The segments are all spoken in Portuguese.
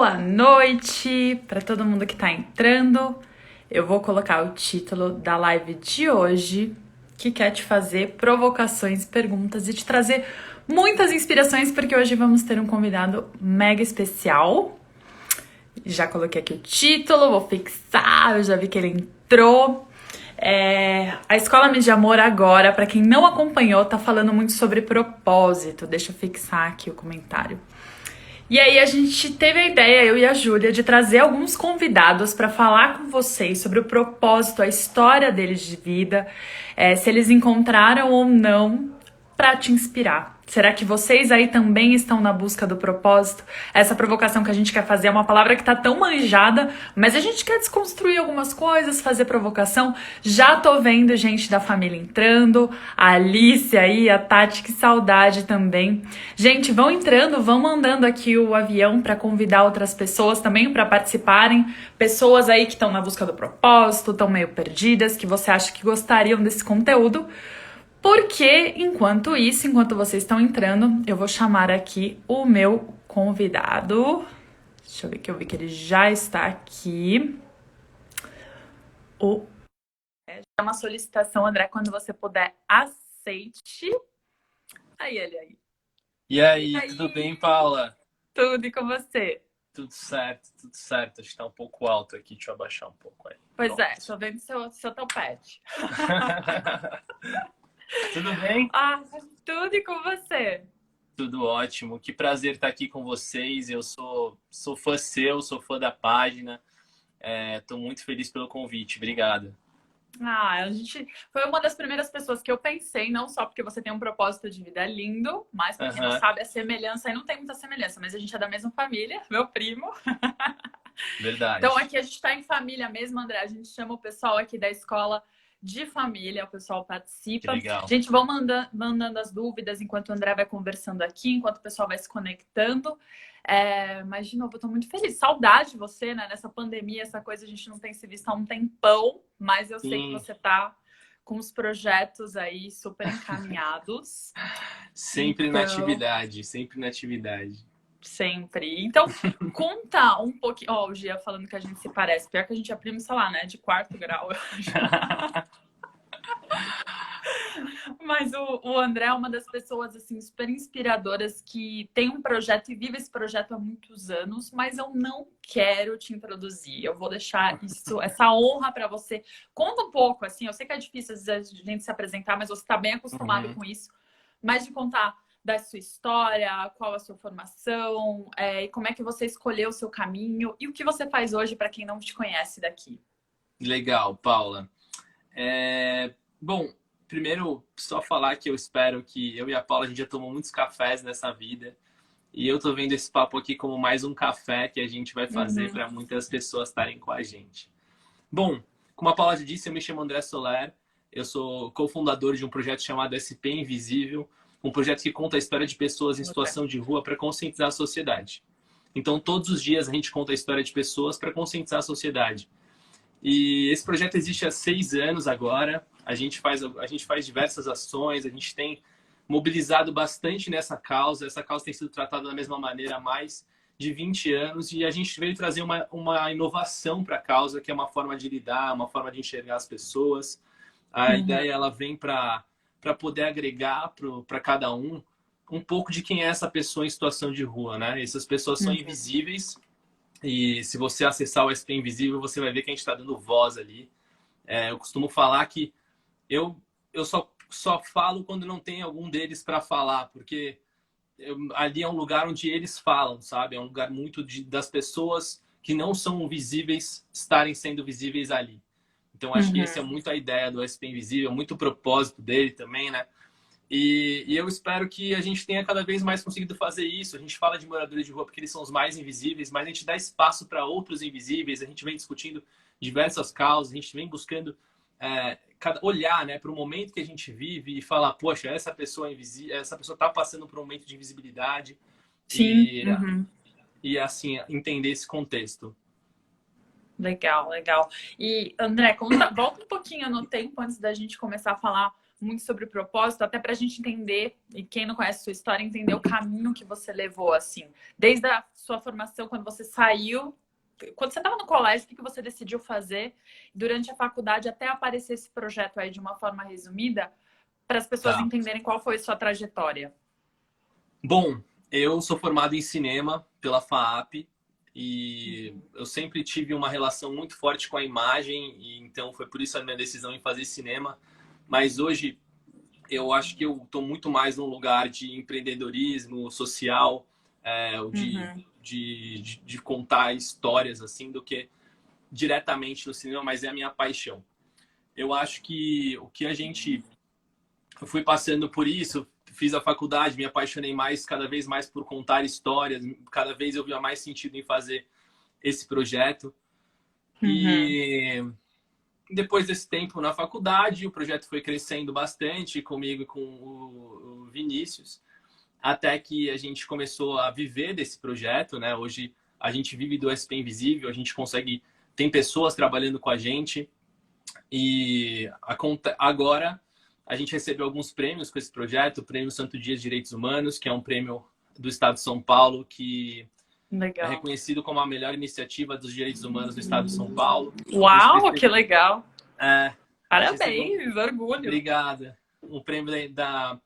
Boa noite para todo mundo que está entrando. Eu vou colocar o título da live de hoje, que quer te fazer provocações, perguntas e te trazer muitas inspirações, porque hoje vamos ter um convidado mega especial. Já coloquei aqui o título, vou fixar, eu já vi que ele entrou. A Escola Mídia Amor agora, para quem não acompanhou, tá falando muito sobre propósito. Deixa eu fixar aqui o comentário. E aí a gente teve a ideia, eu e a Júlia, de trazer alguns convidados para falar com vocês sobre o propósito, a história deles de vida, se eles encontraram ou não para te inspirar. Será que vocês aí também estão na busca do propósito? Essa provocação que a gente quer fazer é uma palavra que tá tão manjada, mas a gente quer desconstruir algumas coisas, fazer provocação. Já tô vendo gente da família entrando, a Alice aí, a Tati, que saudade também. Gente, vão entrando, vão mandando aqui o avião para convidar outras pessoas também para participarem. Pessoas aí que estão na busca do propósito, estão meio perdidas, que você acha que gostariam desse conteúdo. Porque, enquanto isso, enquanto vocês estão entrando, eu vou chamar aqui o meu convidado. Deixa eu ver que eu vi que ele já está aqui. É uma solicitação, André, quando você puder, aceite. Aí, ele aí. E aí, tudo bem, Paula? Tudo e com você? Tudo certo, tudo certo. Acho que tá um pouco alto aqui, deixa eu abaixar um pouco aí. Pois Pronto. tô vendo seu topete. Tudo bem? Tudo e com você? Tudo ótimo. Que prazer estar aqui com vocês. Eu sou fã seu, sou fã da página. Tô muito feliz pelo convite. Obrigado. A gente foi uma das primeiras pessoas que eu pensei, não só porque você tem um propósito de vida lindo, mas pra quem não sabe, a semelhança, aí não tem muita semelhança, mas a gente é da mesma família, meu primo. Verdade. Então aqui a gente tá em família mesmo, André. A gente chama o pessoal aqui da escola de família, o pessoal participa. Que legal. Gente, vão mandando as dúvidas enquanto o André vai conversando aqui, enquanto o pessoal vai se conectando. Mas, de novo, eu tô muito feliz. Saudade de você, né? Nessa pandemia, essa coisa a gente não tem se visto há um tempão, mas eu sei que você tá com os projetos aí super encaminhados. Sempre na atividade, sempre na atividade. Sempre. Então, conta um pouquinho. Ó, o Gia falando que a gente se parece. Pior que a gente é primo, sei lá, né? De quarto grau, eu acho. Mas o André é uma das pessoas, assim, super inspiradoras que tem um projeto e vive esse projeto há muitos anos, mas eu não quero te introduzir. Eu vou deixar essa honra para você. Conta um pouco, assim, eu sei que é difícil às vezes a gente se apresentar, mas você está bem acostumado com isso. Mas de contar da sua história, qual a sua formação, e como é que você escolheu o seu caminho e o que você faz hoje para quem não te conhece daqui. Legal, Paula. Bom, primeiro, só falar que eu espero que eu e a Paula, a gente já tomou muitos cafés nessa vida. E eu tô vendo esse papo aqui como mais um café que a gente vai fazer para muitas pessoas estarem com a gente. Bom, como a Paula já disse, eu me chamo André Soler. Eu sou cofundador de um projeto chamado SP Invisível, um projeto que conta a história de pessoas em situação de rua para conscientizar a sociedade. Então, todos os dias a gente conta a história de pessoas para conscientizar a sociedade. E esse projeto existe há 6 anos agora. A gente faz diversas ações, a gente tem mobilizado bastante nessa causa. Essa causa tem sido tratada da mesma maneira há mais de 20 anos e a gente veio trazer uma inovação para a causa, que é uma forma de lidar, uma forma de enxergar as pessoas. A ideia ela vem para poder agregar para cada um pouco de quem é essa pessoa em situação de rua, né? Essas pessoas são invisíveis e se você acessar o SP Invisível, você vai ver que a gente está dando voz ali. Eu costumo falar que eu só falo quando não tem algum deles para falar, porque ali é um lugar onde eles falam, sabe? É um lugar muito das pessoas que não são visíveis estarem sendo visíveis ali. Então, acho que essa é muito a ideia do SP Invisível, muito o propósito dele também, né? E eu espero que a gente tenha cada vez mais conseguido fazer isso. A gente fala de moradores de rua porque eles são os mais invisíveis, mas a gente dá espaço para outros invisíveis. A gente vem discutindo diversas causas, a gente vem buscando olhar, né, para o momento que a gente vive e falar, poxa, essa pessoa está passando por um momento de invisibilidade. Sim. E assim, entender esse contexto. Legal, legal. E, André, volta um pouquinho no tempo antes da gente começar a falar muito sobre o propósito, até para a gente entender, e quem não conhece a sua história, entender o caminho que você levou, assim. Desde a sua formação, quando você saiu, quando você estava no colégio, o que você decidiu fazer durante a faculdade, até aparecer esse projeto aí de uma forma resumida, para as pessoas Tá. entenderem qual foi a sua trajetória. Bom, eu sou formado em cinema pela FAAP e eu sempre tive uma relação muito forte com a imagem e então foi por isso a minha decisão em fazer cinema. Mas hoje eu acho que eu estou muito mais num lugar de empreendedorismo social, ou de contar histórias assim, do que diretamente no cinema, mas é a minha paixão. Eu acho que o que a gente... Eu fui passando por isso, fiz a faculdade, me apaixonei mais, cada vez mais por contar histórias, cada vez eu via mais sentido em fazer esse projeto. E depois desse tempo na faculdade, o projeto foi crescendo bastante comigo e com o Vinícius, até que a gente começou a viver desse projeto, né? Hoje a gente vive do SP Invisível, a gente consegue, tem pessoas trabalhando com a gente e agora a gente recebeu alguns prêmios com esse projeto, o Prêmio Santo Dias Direitos Humanos, que é um prêmio do Estado de São Paulo que é Legal. reconhecido como a melhor iniciativa dos direitos humanos do Estado de São Paulo. Uau, que legal! É, Parabéns, orgulho. Obrigada. Um prêmio da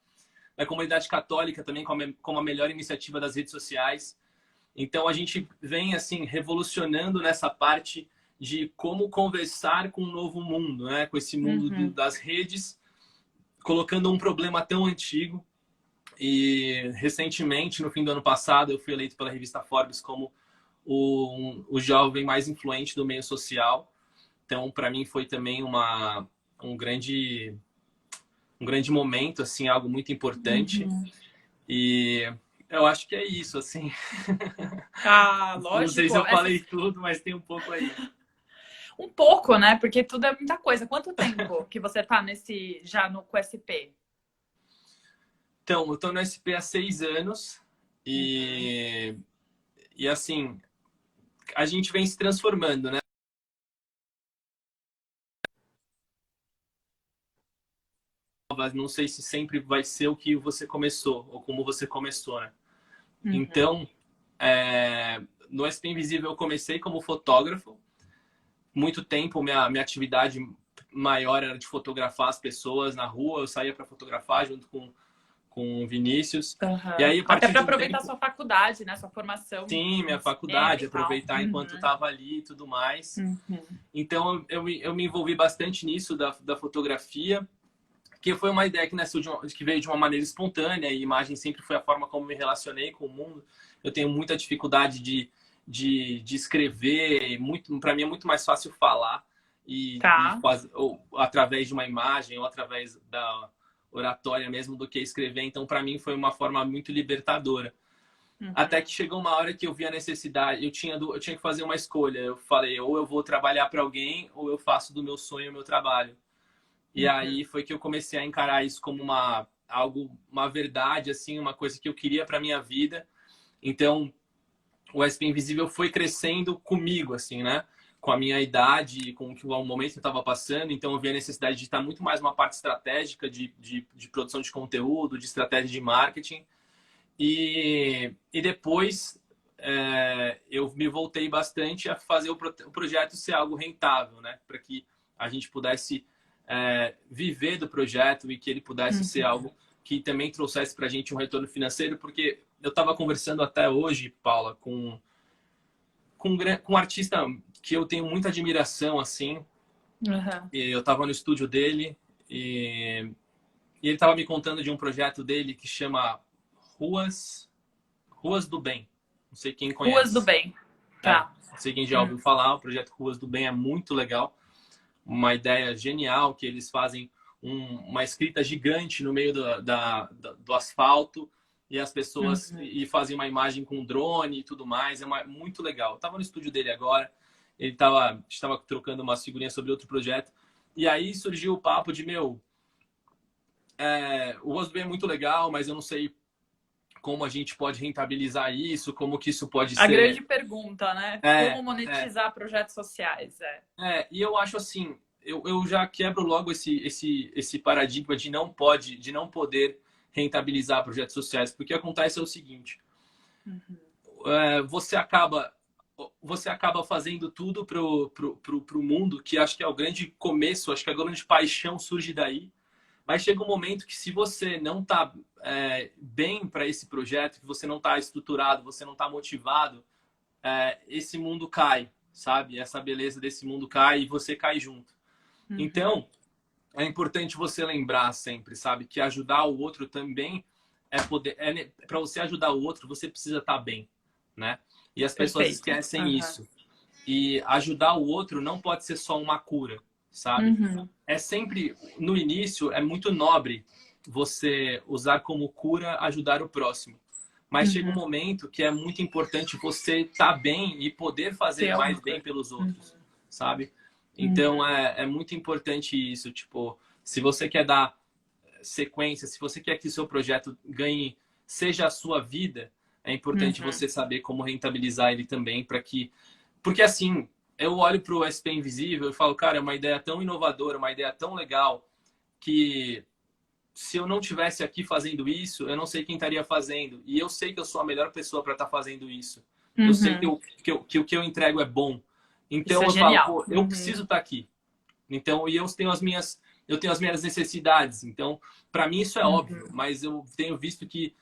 comunidade católica também como a melhor iniciativa das redes sociais. Então a gente vem assim revolucionando nessa parte de como conversar com um novo mundo, né? Com esse mundo das redes, colocando um problema tão antigo. E recentemente, no fim do ano passado, eu fui eleito pela revista Forbes como o jovem mais influente do meio social. Então, para mim, foi também um grande momento, assim, algo muito importante. E eu acho que é isso, assim. Ah, lógico. Não sei se eu falei tudo, mas tem um pouco aí. Um pouco, né? Porque tudo é muita coisa. Quanto tempo que você tá com SP? Então, eu tô no SP há 6 anos e assim, a gente vem se transformando, né? Não sei se sempre vai ser o que você começou ou como você começou, né? Então, no SP Invisível eu comecei como fotógrafo. Muito tempo, minha atividade maior era de fotografar as pessoas na rua. Eu saía para fotografar junto com o Vinícius. E aí, até para aproveitar sua faculdade, né? Sua formação. Sim, minha faculdade, aproveitar enquanto estava ali e tudo mais. Então, eu me envolvi bastante nisso da fotografia, que foi uma ideia que nasceu que veio de uma maneira espontânea, e imagem sempre foi a forma como me relacionei com o mundo. Eu tenho muita dificuldade de escrever, para mim é muito mais fácil falar ou através de uma imagem ou através da oratória mesmo do que escrever. Então, para mim foi uma forma muito libertadora. Até que chegou uma hora que eu vi a necessidade, eu tinha que fazer uma escolha. Eu falei, ou eu vou trabalhar para alguém, ou eu faço do meu sonho o meu trabalho. E aí foi que eu comecei a encarar isso como uma verdade, assim, uma coisa que eu queria para minha vida. Então, o SP Invisível foi crescendo comigo, assim, né? Com a minha idade, com o momento que eu estava passando. Então, eu vi a necessidade de estar muito mais uma parte estratégica de produção de conteúdo, de estratégia de marketing. E depois eu me voltei bastante a fazer o projeto ser algo rentável, né? Para que a gente pudesse viver do projeto e que ele pudesse ser algo que também trouxesse para a gente um retorno financeiro, porque eu estava conversando até hoje, Paula, com um artista que eu tenho muita admiração, assim. E eu estava no estúdio dele e ele estava me contando de um projeto dele que chama Ruas do Bem. Não sei quem conhece. Ruas do Bem. Tá. Não sei quem já ouviu falar. O projeto Ruas do Bem é muito legal. Uma ideia genial que eles fazem uma escrita gigante no meio do asfalto e as pessoas e fazem uma imagem com drone e tudo mais. É muito legal. Eu estava no estúdio dele agora. Estava trocando umas figurinhas sobre outro projeto. E aí surgiu o papo de, o Ruas do Bem é muito legal, mas eu não sei como a gente pode rentabilizar isso, como que isso pode ser... A grande pergunta, né? Como monetizar projetos sociais. E eu acho assim, eu já quebro logo esse paradigma de não poder rentabilizar projetos sociais, porque acontece é o seguinte, você acaba fazendo tudo pro mundo, que acho que é o grande começo, acho que a grande paixão surge daí, mas chega um momento que se você não está bem para esse projeto, que você não está estruturado, você não está motivado, esse mundo cai, sabe? Essa beleza desse mundo cai e você cai junto. Então, é importante você lembrar sempre, sabe? Que ajudar o outro também para você ajudar o outro, você precisa estar bem, né? E as pessoas Perfeito. esquecem isso. E ajudar o outro não pode ser só uma cura, sabe? É sempre, no início, é muito nobre você usar como cura ajudar o próximo. Mas chega um momento que é muito importante você estar bem e poder fazer mais bem pelos outros, sabe? Então, é muito importante isso. Tipo, se você quer dar sequência, se você quer que o seu projeto ganhe, seja a sua vida, é importante você saber como rentabilizar ele também para que... Porque assim, eu olho para o SP Invisível e falo, cara, é uma ideia tão inovadora, uma ideia tão legal, que se eu não tivesse aqui fazendo isso, eu não sei quem estaria fazendo. E eu sei que eu sou a melhor pessoa para estar fazendo isso. Eu sei que o que eu entrego é bom. Então eu falo, pô, eu preciso estar aqui. Então, e eu tenho as minhas necessidades. Então, para mim isso é óbvio, mas eu tenho visto que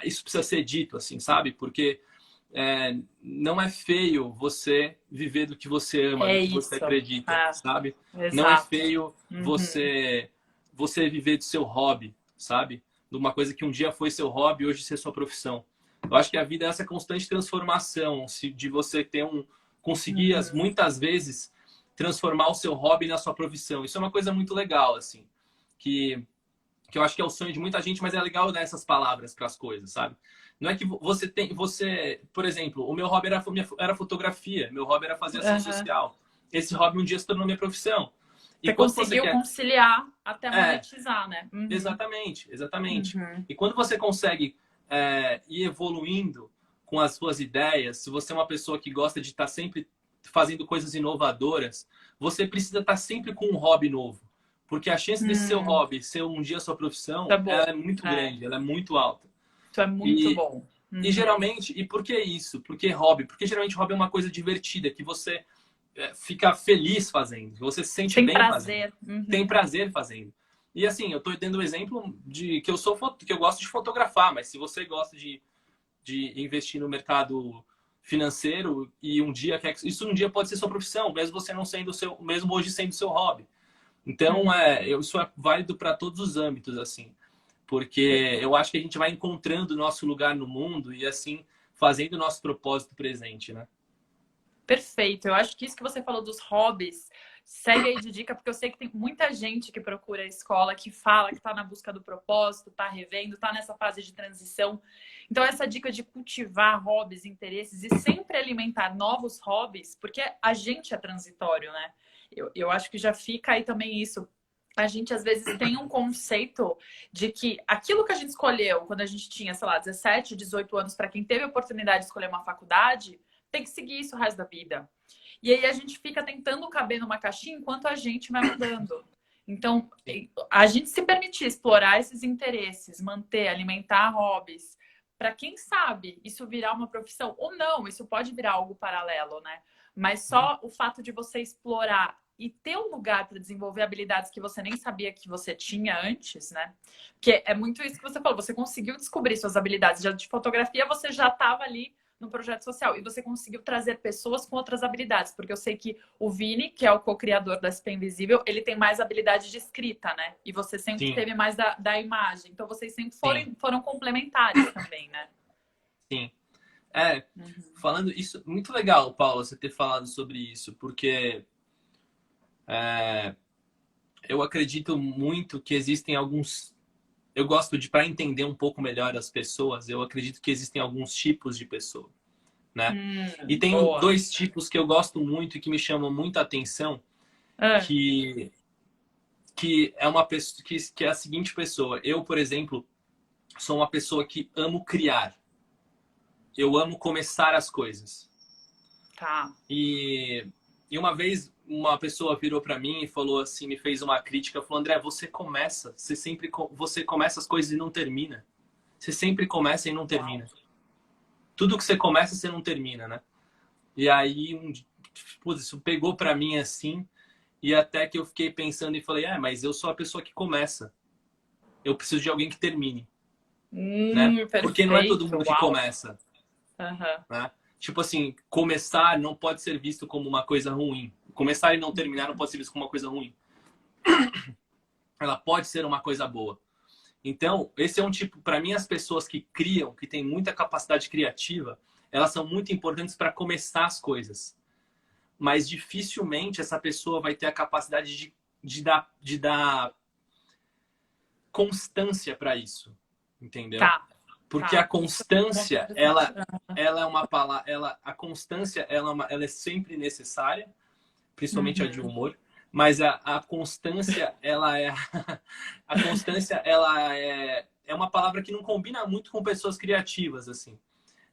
isso precisa ser dito, assim, sabe? Porque não é feio você viver do que você ama, do que você acredita, sabe? Exato. Não é feio você viver do seu hobby, sabe? De uma coisa que um dia foi seu hobby, hoje ser sua profissão. Eu acho que a vida é essa constante transformação, de você ter conseguir muitas vezes transformar o seu hobby na sua profissão. Isso é uma coisa muito legal, assim, que eu acho que é o sonho de muita gente, mas é legal dar essas palavras para as coisas, sabe? Não é que por exemplo, o meu hobby era fotografia, meu hobby era fazer ação social. Esse hobby um dia se tornou minha profissão. Você conseguiu conciliar até monetizar, né? Exatamente. E quando você consegue ir evoluindo com as suas ideias, se você é uma pessoa que gosta de estar sempre fazendo coisas inovadoras, você precisa estar sempre com um hobby novo. Porque a chance desse seu hobby ser um dia sua profissão, ela é muito grande, ela é muito alta. Isso é muito bom. E geralmente, e por que isso? Por que hobby? Porque geralmente hobby é uma coisa divertida, que você fica feliz fazendo, que você se sente bem fazendo. Tem prazer fazendo. E assim, eu estou dando o exemplo de que eu gosto de fotografar, mas se você gosta de investir no mercado financeiro e isso um dia pode ser sua profissão, mesmo você não sendo mesmo hoje sendo seu hobby. Então, isso é válido para todos os âmbitos, assim. Porque eu acho que a gente vai encontrando o nosso lugar no mundo e, assim, fazendo o nosso propósito presente, né? Perfeito. Eu acho que isso que você falou dos hobbies, segue aí de dica, porque eu sei que tem muita gente que procura a escola, que fala que está na busca do propósito, está revendo, está nessa fase de transição. Então, essa dica de cultivar hobbies, interesses e sempre alimentar novos hobbies, porque a gente é transitório, né? Eu acho que já fica aí também isso. A gente, às vezes, tem um conceito de que aquilo que a gente escolheu quando a gente tinha, sei lá, 17, 18 anos, para quem teve a oportunidade de escolher uma faculdade, tem que seguir isso o resto da vida. E aí a gente fica tentando caber numa caixinha enquanto a gente vai mudando. Então, a gente se permitir explorar esses interesses, manter, alimentar hobbies, para quem sabe isso virar uma profissão ou não, isso pode virar algo paralelo, né? Mas só o fato de você explorar e ter um lugar para desenvolver habilidades que você nem sabia que você tinha antes, né? Porque é muito isso que você falou, você conseguiu descobrir suas habilidades. Já de fotografia, você já estava ali no projeto social e você conseguiu trazer pessoas com outras habilidades, porque eu sei que o Vini, que é o co-criador da SP Invisível, ele tem mais habilidade de escrita, né? E você sempre teve mais da imagem. Então, vocês sempre foram complementares também, né? Sim. Falando isso, muito legal, Paula, você ter falado sobre isso, porque eu acredito muito que existem alguns... Eu gosto para entender um pouco melhor as pessoas, eu acredito que existem alguns tipos de pessoa, né? E tem dois tipos que eu gosto muito e que me chamam muita atenção, que é uma pessoa, que é a seguinte pessoa. Eu, por exemplo, sou uma pessoa que amo criar. Eu amo começar as coisas. Tá. E uma vez uma pessoa virou para mim e falou assim, me fez uma crítica, falou: André, você começa as coisas e não termina. Você sempre começa e não termina. Tudo que você começa, você não termina, né? E aí, putz, isso pegou para mim assim, e até que eu fiquei pensando e falei: mas eu sou a pessoa que começa. Eu preciso de alguém que termine, né? Porque não é todo mundo que começa. Né? Tipo assim, começar não pode ser visto como uma coisa ruim. Começar e não terminar não pode ser visto como uma coisa ruim. Ela pode ser uma coisa boa. Então, esse é um tipo, para mim, as pessoas que criam, que têm muita capacidade criativa, elas são muito importantes para começar as coisas. Mas dificilmente essa pessoa vai ter a capacidade de dar constância para isso. Entendeu? Tá. Porque a constância, ela é uma palavra, a constância, ela é sempre necessária, principalmente a de humor, mas a constância, a constância, ela é uma palavra que não combina muito com pessoas criativas, assim.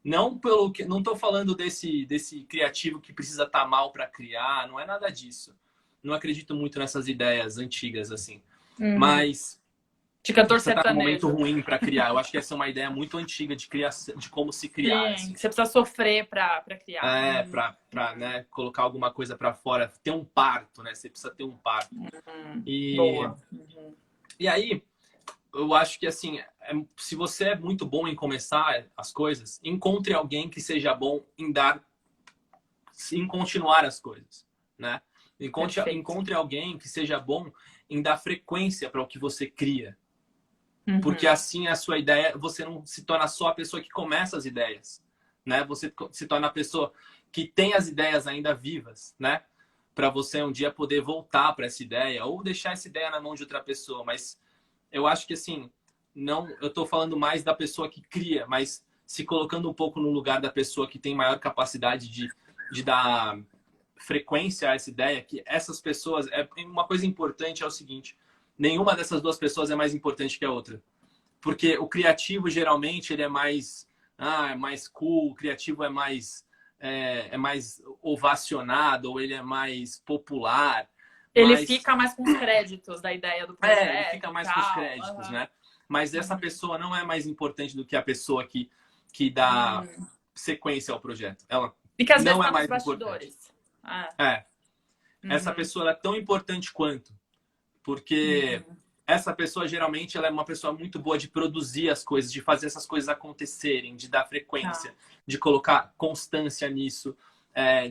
Não tô falando desse criativo que precisa estar mal para criar, não é nada disso. Não acredito muito nessas ideias antigas, assim. Mas de cantor você tá num sertanejo. momento ruim para criar. Eu acho que essa é uma ideia muito antiga de criação, de como se criar. Sim, assim. você precisa sofrer para criar. Para né, colocar alguma coisa para fora, ter um parto, né? Você precisa ter um parto. Boa. E aí, eu acho que assim, se você é muito bom em começar as coisas, encontre alguém que seja bom em continuar as coisas, né? Encontre alguém que seja bom em dar frequência para o que você cria. Porque assim a sua ideia, você não se torna só a pessoa que começa as ideias, né? Você se torna a pessoa que tem as ideias ainda vivas, né? Para você um dia poder voltar para essa ideia ou deixar essa ideia na mão de outra pessoa. Mas eu acho que assim, não, eu estou falando mais da pessoa que cria, mas se colocando um pouco no lugar da pessoa que tem maior capacidade de dar frequência a essa ideia, que essas pessoas, uma coisa importante é o seguinte: nenhuma dessas duas pessoas é mais importante que a outra. Porque o criativo, geralmente, ele é mais cool, o criativo é mais ovacionado, ou ele é mais popular. Ele fica mais com os créditos da ideia do projeto. Ele fica mais com os créditos, né? Mas essa pessoa não é mais importante do que a pessoa que dá sequência ao projeto. Ela e que às não vezes é mais bastidores. Essa pessoa é tão importante quanto. Porque essa pessoa, geralmente, ela é uma pessoa muito boa de produzir as coisas, de fazer essas coisas acontecerem, de dar frequência, de colocar constância nisso.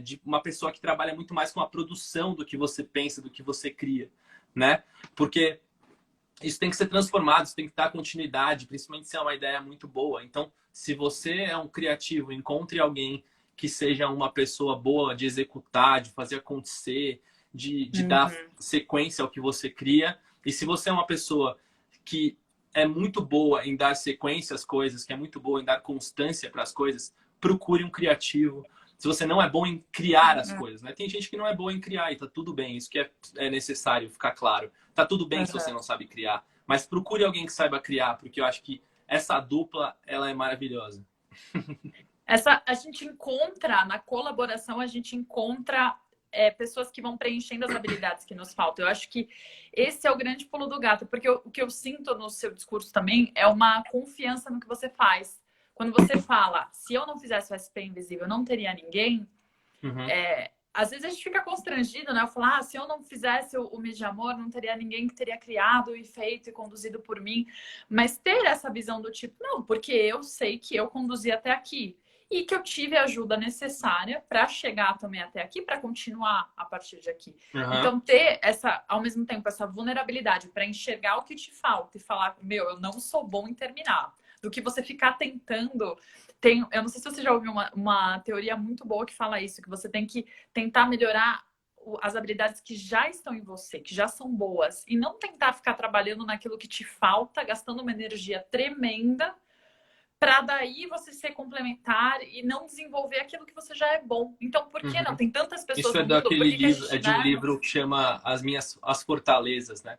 De uma pessoa que trabalha muito mais com a produção do que você pensa, do que você cria, né? Porque isso tem que ser transformado, isso tem que dar continuidade, principalmente se é uma ideia muito boa. Então, se você é um criativo, encontre alguém que seja uma pessoa boa de executar, de fazer acontecer, de dar sequência ao que você cria. E se você é uma pessoa que é muito boa em dar sequência às coisas, que é muito boa em dar constância para as coisas, procure um criativo. Se você não é bom em criar as coisas, né? Tem gente que não é boa em criar e tá tudo bem. Isso que é necessário ficar claro. Tá tudo bem se você não sabe criar. Mas procure alguém que saiba criar, porque eu acho que essa dupla, ela é maravilhosa. A gente encontra, na colaboração, a gente encontra pessoas que vão preenchendo as habilidades que nos faltam. Eu acho que esse é o grande pulo do gato, porque o que eu sinto no seu discurso também é uma confiança no que você faz. Quando você fala, se eu não fizesse o SP Invisível, eu não teria ninguém, às vezes a gente fica constrangido, né? Eu falo, se eu não fizesse o Mês de Amor, não teria ninguém que teria criado e feito e conduzido por mim. Mas ter essa visão do tipo, não, porque eu sei que eu conduzi até aqui. E que eu tive a ajuda necessária para chegar também até aqui, para continuar a partir de aqui. Então, ter ao mesmo tempo, essa vulnerabilidade para enxergar o que te falta e falar, eu não sou bom em terminar. Do que você ficar tentando. Eu não sei se você já ouviu uma teoria muito boa que fala isso, que você tem que tentar melhorar as habilidades que já estão em você, que já são boas, e não tentar ficar trabalhando naquilo que te falta, gastando uma energia tremenda, para daí você ser complementar e não desenvolver aquilo que você já é bom. Então, por que não? Tem tantas pessoas no mundo. Isso é de um livro que chama As Fortalezas, né?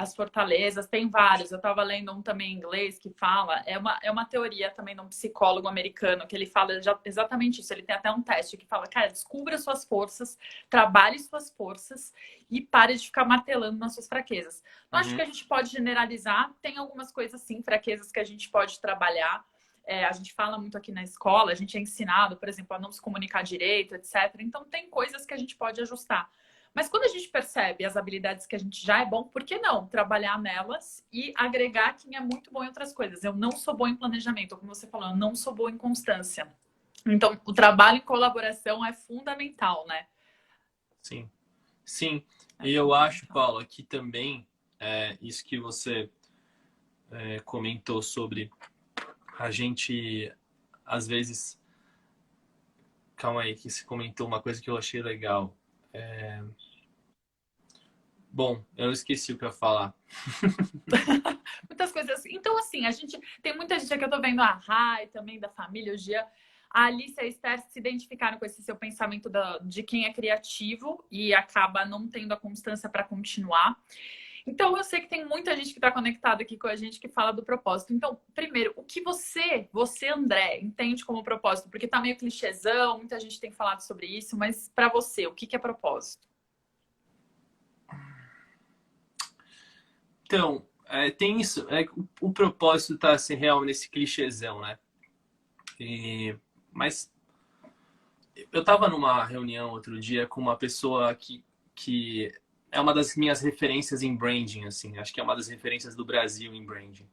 as fortalezas, tem vários. Eu estava lendo um também em inglês que fala, é uma teoria também de um psicólogo americano, que ele fala exatamente isso. Ele tem até um teste que fala, cara, descubra suas forças, trabalhe suas forças e pare de ficar martelando nas suas fraquezas. Não acho que a gente pode generalizar, tem algumas coisas sim, fraquezas que a gente pode trabalhar. A gente fala muito aqui na escola, a gente é ensinado, por exemplo, a não se comunicar direito, etc. Então, tem coisas que a gente pode ajustar. Mas quando a gente percebe as habilidades que a gente já é bom, por que não trabalhar nelas e agregar quem é muito bom em outras coisas? Eu não sou bom em planejamento, como você falou, eu não sou boa em constância. Então, o trabalho em colaboração é fundamental, né? Sim, sim. E eu acho, Paulo, que também isso que você comentou sobre a gente, às vezes... Calma aí, que você comentou uma coisa que eu achei legal. Bom, eu esqueci o que eu ia falar. Muitas coisas. Então, assim, a gente tem muita gente aqui, eu tô vendo a Rai também, da família, o Jean, a Alice e a Esther se identificaram com esse seu pensamento de quem é criativo e acaba não tendo a constância para continuar. Então, eu sei que tem muita gente que está conectada aqui com a gente que fala do propósito. Então, primeiro, o que você, André, entende como propósito? Porque tá meio clichêzão, muita gente tem falado sobre isso, mas para você, o que é propósito? Então, tem isso. O propósito tá assim, real nesse clichêzão, né? Mas eu tava numa reunião outro dia com uma pessoa que é uma das minhas referências em branding, assim. Acho que é uma das referências do Brasil em branding.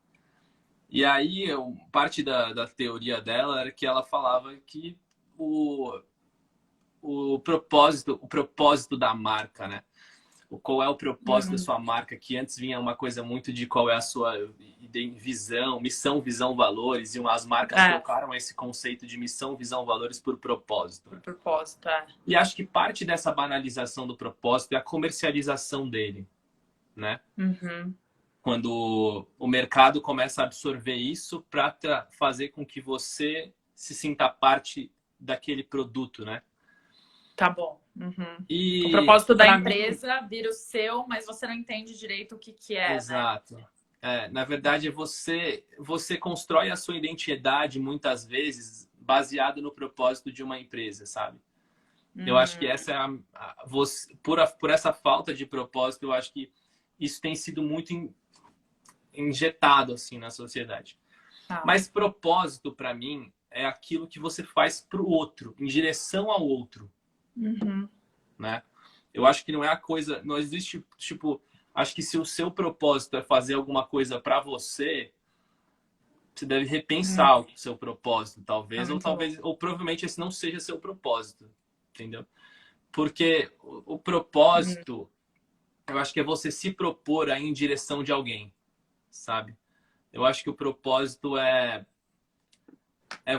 E aí, parte da teoria dela era que ela falava que o propósito da marca, né? Qual é o propósito da sua marca, que antes vinha uma coisa muito de qual é a sua visão, missão, visão, valores, e as marcas trocaram esse conceito de missão, visão, valores por propósito. Por propósito, E acho que parte dessa banalização do propósito é a comercialização dele, né? Quando o mercado começa a absorver isso para fazer com que você se sinta parte daquele produto, né? Tá bom. E o propósito da empresa vira o seu, mas você não entende direito o que é, exato. Né? Na verdade, você constrói a sua identidade, muitas vezes, baseado no propósito de uma empresa, sabe? Eu acho que essa é por essa falta de propósito, eu acho que isso tem sido muito injetado, assim, na sociedade. Mas propósito, para mim, é aquilo que você faz para o outro, em direção ao outro. Né? Eu acho que não é a coisa... Não existe, tipo... Acho que se o seu propósito é fazer alguma coisa para você, você deve repensar o seu propósito, talvez. Ou provavelmente esse não seja seu propósito. Entendeu? Porque o propósito, eu acho que é você se propor a ir em direção de alguém, sabe? Eu acho que o propósito é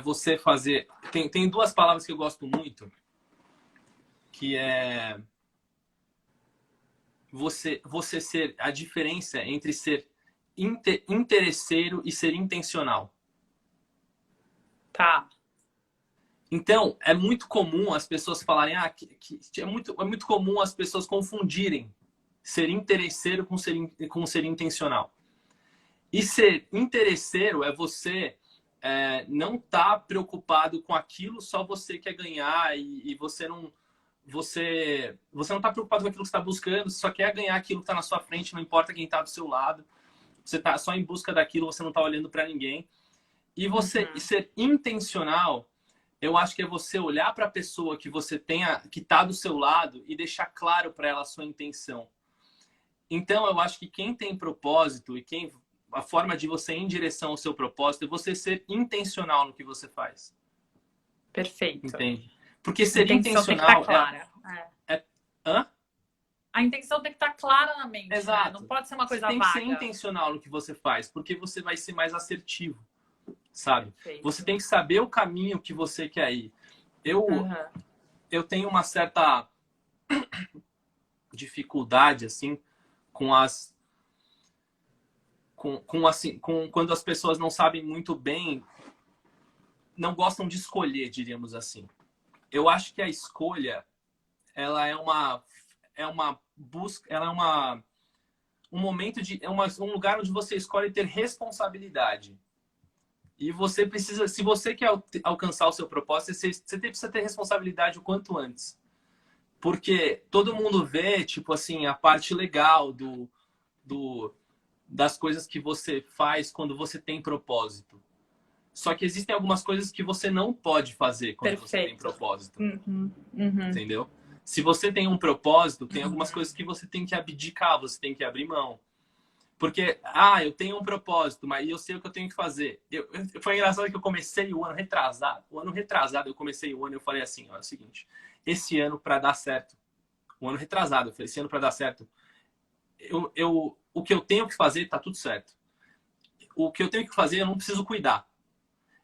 você fazer... Tem duas palavras que eu gosto muito, que é você ser a diferença entre ser interesseiro e ser intencional. Tá. Então, é muito comum as pessoas falarem é muito comum as pessoas confundirem ser interesseiro com ser intencional. E ser interesseiro é você não estar preocupado com aquilo, só você quer ganhar e você não está preocupado com aquilo que você está buscando, você só quer ganhar aquilo que está na sua frente, não importa quem está do seu lado. Você está só em busca daquilo, você não está olhando para ninguém. E e ser intencional, eu acho que é você olhar para a pessoa que você que está do seu lado e deixar claro para ela a sua intenção. Então, eu acho que quem tem propósito e a forma de você ir em direção ao seu propósito é você ser intencional no que você faz. Perfeito. Entende? Porque ser intencional tem que estar clara. Hã? A intenção tem que estar clara na mente. Exato. Né? Não pode ser uma coisa vaga. Você tem que ser intencional no que você faz, porque você vai ser mais assertivo, sabe? Perfeito. Você tem que saber o caminho que você quer ir. Eu tenho uma certa dificuldade, assim, quando as pessoas não sabem muito bem, não gostam de escolher, diríamos assim. Eu acho que a escolha, ela é uma busca, ela é um momento de um lugar onde você escolhe ter responsabilidade. E você precisa, se você quer alcançar o seu propósito, você precisa ter responsabilidade o quanto antes. Porque todo mundo vê, tipo assim, a parte legal das coisas que você faz quando você tem propósito. Só que existem algumas coisas que você não pode fazer quando você tem Perfeito. propósito. Uhum. Entendeu? Se você tem um propósito, tem algumas coisas que você tem que abdicar, você tem que abrir mão. Porque, eu tenho um propósito, mas eu sei o que eu tenho que fazer. Foi engraçado que eu comecei o ano retrasado. O ano retrasado eu comecei o ano e eu falei assim, ó, é o seguinte, esse ano para dar certo, o ano retrasado, eu falei, esse ano para dar certo, o que eu tenho que fazer tá tudo certo. O que eu tenho que fazer eu não preciso cuidar.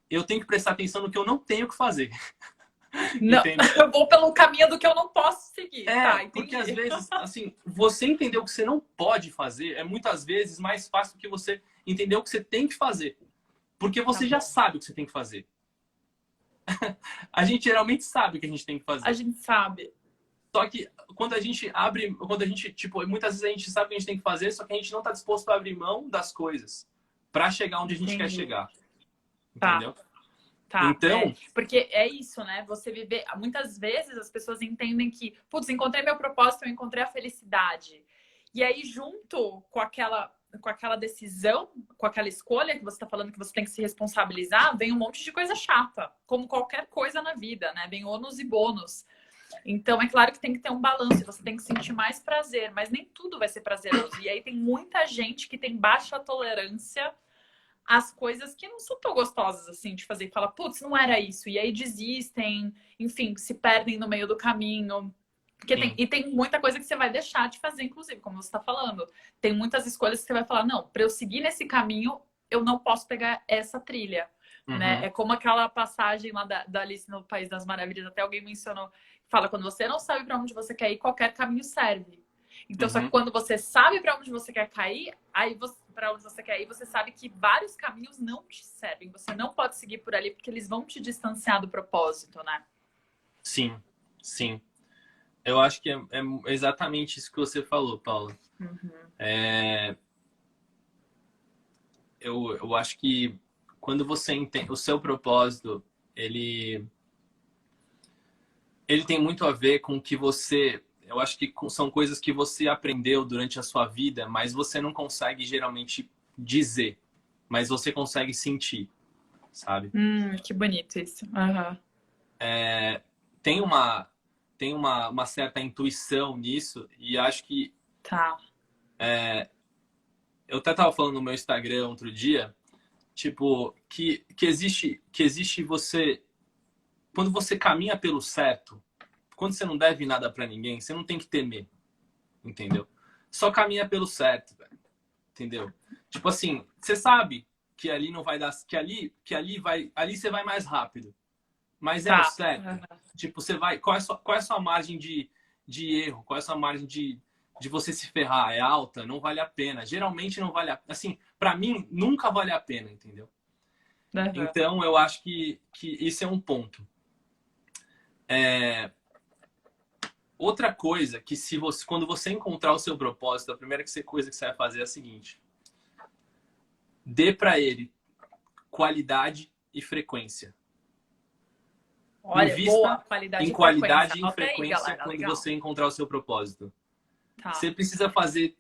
Eu tenho que prestar atenção no que eu não tenho que fazer. Não, Entende? eu vou pelo caminho do que eu não posso seguir. Tá, entendi. Porque às vezes, assim, você entender o que você não pode fazer é muitas vezes mais fácil do que você entender o que você tem que fazer. Porque você já sabe o que você tem que fazer. A gente geralmente sabe o que a gente tem que fazer. A gente sabe. Só que tipo, muitas vezes a gente sabe o que a gente tem que fazer, só que a gente não está disposto a abrir mão das coisas para chegar onde a gente quer chegar. Entendeu? Tá, então, porque é isso, né? Você viver. Muitas vezes as pessoas entendem que, putz, encontrei meu propósito, eu encontrei a felicidade. E aí, junto com aquela decisão, com aquela escolha que você está falando que você tem que se responsabilizar, vem um monte de coisa chata, como qualquer coisa na vida, né? Vem ônus e bônus. Então, é claro que tem que ter um balanço, você tem que sentir mais prazer, mas nem tudo vai ser prazeroso. E aí tem muita gente que tem baixa tolerância as coisas que não são tão gostosas assim de fazer, fala, putz, não era isso, e aí desistem, enfim, se perdem no meio do caminho. Porque tem muita coisa que você vai deixar de fazer, inclusive, como você está falando. Tem muitas escolhas que você vai falar, não, para eu seguir nesse caminho, eu não posso pegar essa trilha. Né? É como aquela passagem lá da Alice no País das Maravilhas, até alguém mencionou, fala, quando você não sabe para onde você quer ir, qualquer caminho serve. Então, só que quando você sabe para onde você quer cair, para onde você quer ir, você sabe que vários caminhos não te servem. Você não pode seguir por ali porque eles vão te distanciar do propósito, né? Sim, sim. Eu acho que é exatamente isso que você falou, Paula. Eu acho que quando você entende o seu propósito, ele tem muito a ver com o que você... Eu acho que são coisas que você aprendeu durante a sua vida, mas você não consegue geralmente dizer, mas você consegue sentir, sabe? Que bonito isso. Uhum. Tem uma certa intuição nisso, e acho que... Tá. Eu até tava falando no meu Instagram outro dia, tipo, que existe você... Quando você caminha pelo certo, quando você não deve nada pra ninguém, você não tem que temer, entendeu? Só caminha pelo certo, velho, entendeu? Tipo assim, você sabe que ali não vai dar, que ali você vai mais rápido, mas é o certo. Tipo, você vai, qual é a sua margem de erro? Qual é a sua margem de você se ferrar? É alta? Não vale a pena. Geralmente não vale a pena. Assim, pra mim, nunca vale a pena, entendeu? Então, eu acho que isso é um ponto. Outra coisa que quando você encontrar o seu propósito, a primeira coisa que você vai fazer é a seguinte: dê para ele qualidade e frequência. Olha, Invista boa qualidade em qualidade e e frequência quando legal. você encontrar o seu propósito. Tá. Você precisa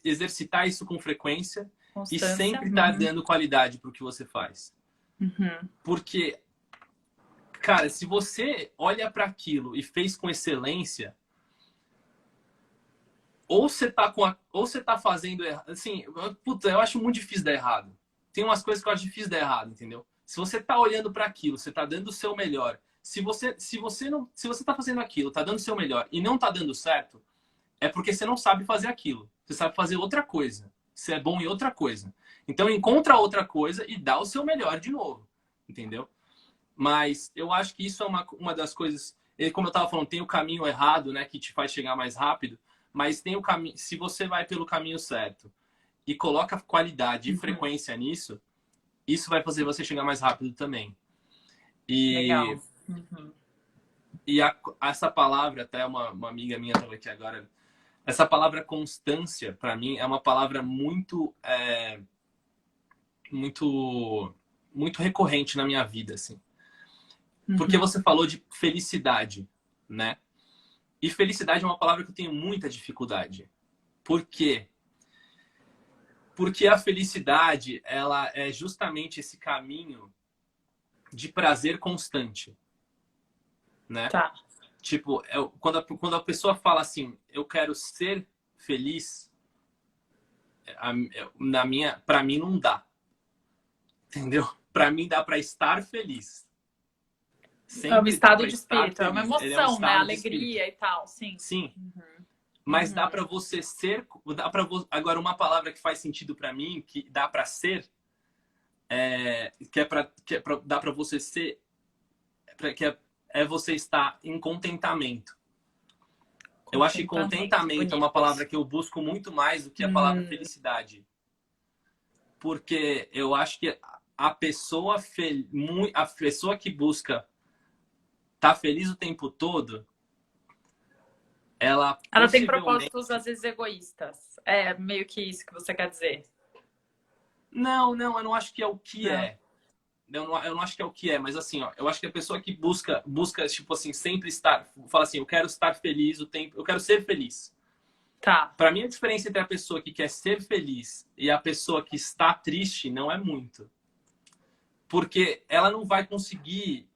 exercitar isso com frequência e sempre estar dando qualidade para o que você faz. Porque, cara, se você olha para aquilo e fez com excelência, ou você tá fazendo errado. Assim, puta, eu acho muito difícil dar errado. Tem umas coisas que eu acho difícil dar errado, entendeu? Se você tá olhando para aquilo, você tá dando o seu melhor. Se você tá fazendo aquilo, tá dando o seu melhor e não tá dando certo, é porque você não sabe fazer aquilo. Você sabe fazer outra coisa. Você é bom em outra coisa. Então encontra outra coisa e dá o seu melhor de novo, entendeu? Mas eu acho que isso é uma das coisas, como eu tava falando, tem o caminho errado, né, que te faz chegar mais rápido. Mas tem o caminho. Se você vai pelo caminho certo e coloca qualidade e frequência nisso, isso vai fazer você chegar mais rápido também. Legal. E essa palavra, até uma amiga minha estava aqui agora essa palavra constância, para mim, é uma palavra muito, muito recorrente na minha vida, assim. Porque você falou de felicidade, né? E felicidade é uma palavra que eu tenho muita dificuldade. Por quê? Porque a felicidade, ela é justamente esse caminho de prazer constante, né? Tá. Tipo, quando a pessoa fala assim, eu quero ser feliz, para mim não dá, entendeu? Para mim dá para estar feliz. É um Sempre dá estado para de estar espírito, é uma feliz. Ele é um emoção, né? estado de espírito. Alegria e tal, sim. Sim. Uhum. Mas dá para você ser, agora uma palavra que faz sentido para mim, que dá para ser, dá para você ser, é você estar em contentamento. Eu acho que contentamento é uma palavra que eu busco muito mais do que a palavra felicidade. Porque eu acho que a pessoa que busca estar feliz o tempo todo, ela Ela tem possivelmente... propósitos, às vezes, egoístas. É meio que isso que você quer dizer. Não, eu não acho que é o que Não. é. Eu não acho que é o que é, mas assim, ó, eu acho que a pessoa que busca, tipo assim, sempre estar, fala assim, eu quero estar feliz o tempo, eu quero ser feliz. Tá. Para mim, a diferença entre a pessoa que quer ser feliz e a pessoa que está triste não é muito. Porque ela não vai conseguir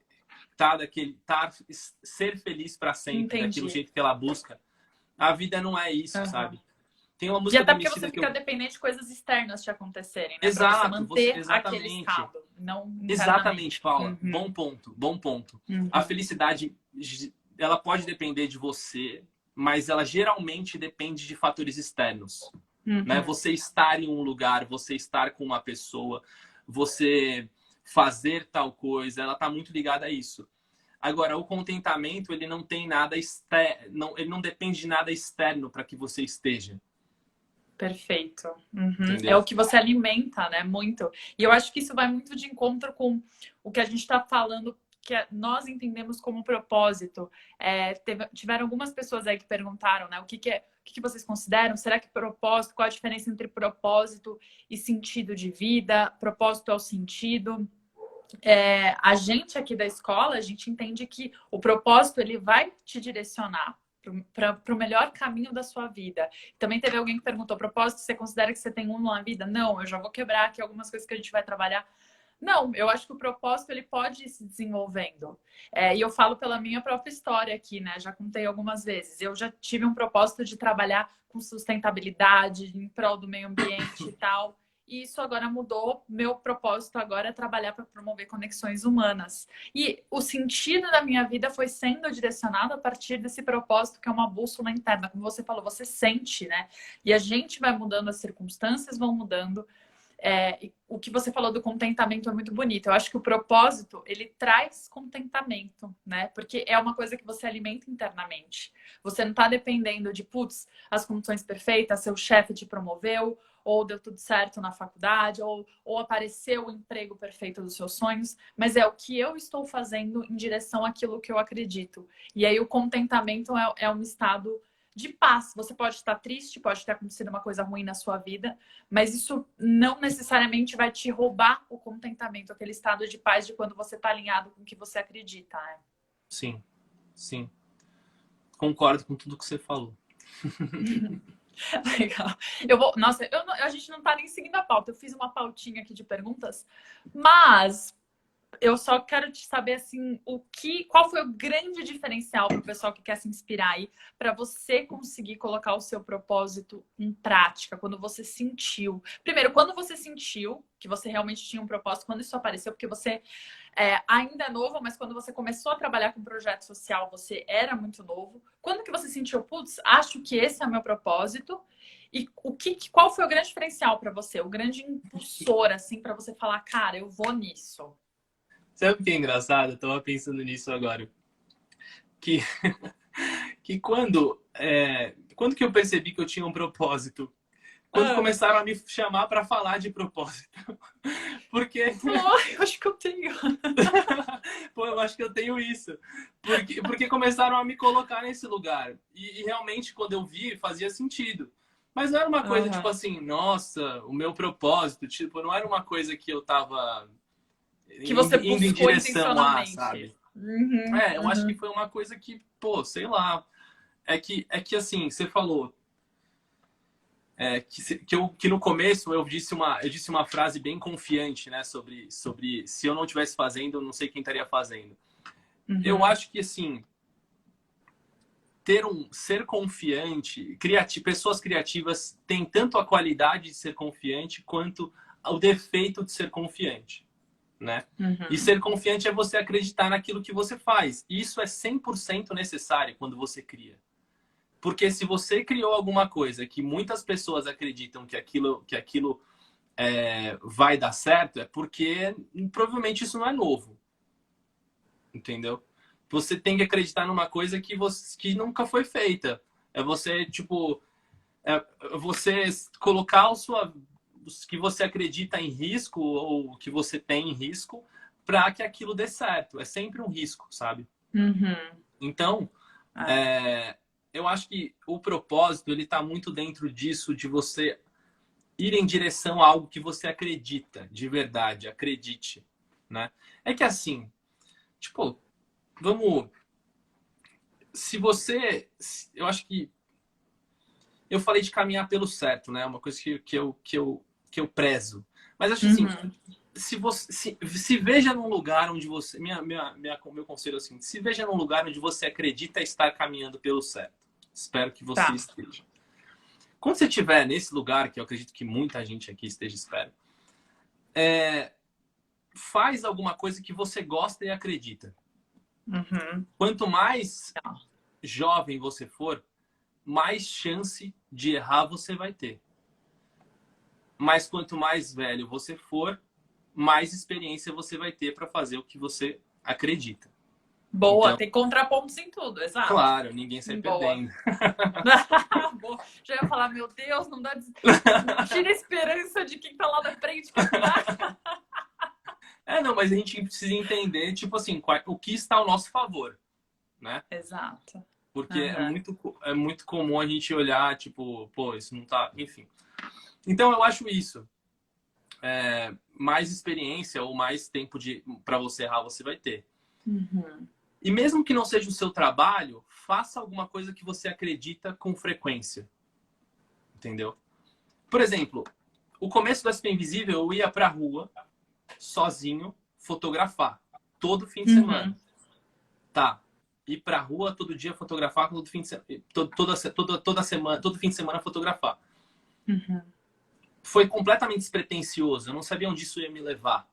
ser feliz para sempre, daquele jeito que ela busca. A vida não é isso, sabe? Tem uma E música até do porque você Emicida que fica eu... dependente de coisas externas te acontecerem, né? Para você Exato, manter aquele exatamente. estado, não internamente. Exatamente, Paula. Bom ponto, bom ponto. A felicidade, ela pode depender de você, mas ela geralmente depende de fatores externos. Né? Você estar em um lugar, você estar com uma pessoa, você fazer tal coisa, ela está muito ligada a isso. Agora, o contentamento, ele não tem nada externo, ele não depende de nada externo para que você esteja. Perfeito. É Entendeu? o que você alimenta, né? Muito. E eu acho que isso vai muito de encontro com o que a gente está falando, que nós entendemos como propósito. Tiveram algumas pessoas aí que perguntaram, né? O que vocês consideram? Será que propósito? Qual a diferença entre propósito e sentido de vida? Propósito é o sentido. A gente aqui da escola, a gente entende que o propósito ele vai te direcionar para o melhor caminho da sua vida. Também teve alguém que perguntou: propósito, você considera que você tem um na vida? Não, eu já vou quebrar aqui algumas coisas que a gente vai trabalhar. Não, eu acho que o propósito ele pode ir se desenvolvendo. E eu falo pela minha própria história aqui, né? Já contei algumas vezes. Eu já tive um propósito de trabalhar com sustentabilidade, em prol do meio ambiente e tal. E isso agora mudou. Meu propósito agora é trabalhar para promover conexões humanas. E o sentido da minha vida foi sendo direcionado a partir desse propósito, que é uma bússola interna. Como você falou, você sente, né? E a gente vai mudando, as circunstâncias vão mudando. O que você falou do contentamento é muito bonito. Eu acho que o propósito, ele traz contentamento, né? Porque é uma coisa que você alimenta internamente. Você não está dependendo de, putz, as condições perfeitas, seu chefe te promoveu, ou deu tudo certo na faculdade, ou apareceu o emprego perfeito dos seus sonhos, mas é o que eu estou fazendo em direção àquilo que eu acredito. E aí o contentamento é um estado de paz. Você pode estar triste, pode ter acontecido uma coisa ruim na sua vida, mas isso não necessariamente vai te roubar o contentamento, aquele estado de paz de quando você está alinhado com o que você acredita, né? Sim, sim. Concordo com tudo que você falou. Legal. Nossa, a gente não tá nem seguindo a pauta. Eu fiz uma pautinha aqui de perguntas, mas eu só quero te saber assim, qual foi o grande diferencial para o pessoal que quer se inspirar aí, para você conseguir colocar o seu propósito em prática, quando você sentiu. Primeiro, quando você sentiu que você realmente tinha um propósito, quando isso apareceu, porque você ainda é novo, mas quando você começou a trabalhar com projeto social, você era muito novo. Quando que você sentiu, putz, acho que esse é o meu propósito? E qual foi o grande diferencial para você? O grande impulsor, assim, para você falar, cara, eu vou nisso. Sabe o que é engraçado? Eu tava pensando nisso agora. Que, que quando que eu percebi que eu tinha um propósito? Quando começaram a me chamar para falar de propósito. Porque Pô, eu acho que eu tenho. pô, eu acho que eu tenho isso. Porque começaram a me colocar nesse lugar. E realmente, quando eu vi, fazia sentido. Mas não era uma coisa tipo Aham. assim, nossa, o meu propósito. Tipo, não era uma coisa que eu tava Que você indo em buscou direção a, intencionalmente. sabe? Uhum, Eu acho que uhum. foi uma coisa que, pô, sei lá. É que assim, você falou. Que no começo eu disse uma frase bem confiante, né? Sobre se eu não estivesse fazendo, eu não sei quem estaria fazendo. Eu Uhum. acho que assim, ser confiante, pessoas criativas têm tanto a qualidade de ser confiante quanto o defeito de ser confiante, né? E Uhum. ser confiante é você acreditar naquilo que você faz. E isso é 100% necessário quando você cria. Porque se você criou alguma coisa que muitas pessoas acreditam que aquilo vai dar certo, é porque provavelmente isso não é novo, entendeu? Você tem que acreditar numa coisa que nunca foi feita. É você, tipo, você colocar que você acredita em risco ou que você tem em risco para que aquilo dê certo. É sempre um risco, sabe? Uhum. Então, É. é, eu acho que o propósito ele está muito dentro disso, de você ir em direção a algo que você acredita, de verdade, acredite, né? É que assim, tipo, vamos, se você, eu acho que eu falei de caminhar pelo certo, né? Uma coisa que eu prezo. Mas acho assim, Uhum. se você se veja num lugar onde você, meu conselho é assim, se veja num lugar onde você acredita estar caminhando pelo certo. Espero que você Tá. esteja. Quando você estiver nesse lugar, que eu acredito que muita gente aqui esteja, espero, faz alguma coisa que você gosta e acredita. Uhum. Quanto mais Tá. jovem você for, mais chance de errar você vai ter. Mas quanto mais velho você for, mais experiência você vai ter para fazer o que você acredita. Boa, Então, tem contrapontos em tudo, exato. claro, ninguém sai Boa. perdendo. Boa. Já ia falar, meu Deus, não tira a esperança de quem tá lá na frente que não dá. Não, mas a gente precisa entender, tipo assim, o que está ao nosso favor, né? Exato. Porque é Aham. muito, é muito comum a gente olhar, tipo, pô, isso não tá. Enfim. Então eu acho isso. Mais experiência ou mais tempo para você errar você vai ter. Uhum. E mesmo que não seja o seu trabalho, faça alguma coisa que você acredita com frequência, entendeu? Por exemplo, o começo do SP Invisível eu ia pra rua, sozinho, fotografar, todo fim de semana. Uhum. Tá. Ir pra rua todo dia fotografar, todo fim de semana, toda semana, todo fim de semana fotografar. Uhum. Foi completamente despretensioso, eu não sabia onde isso ia me levar.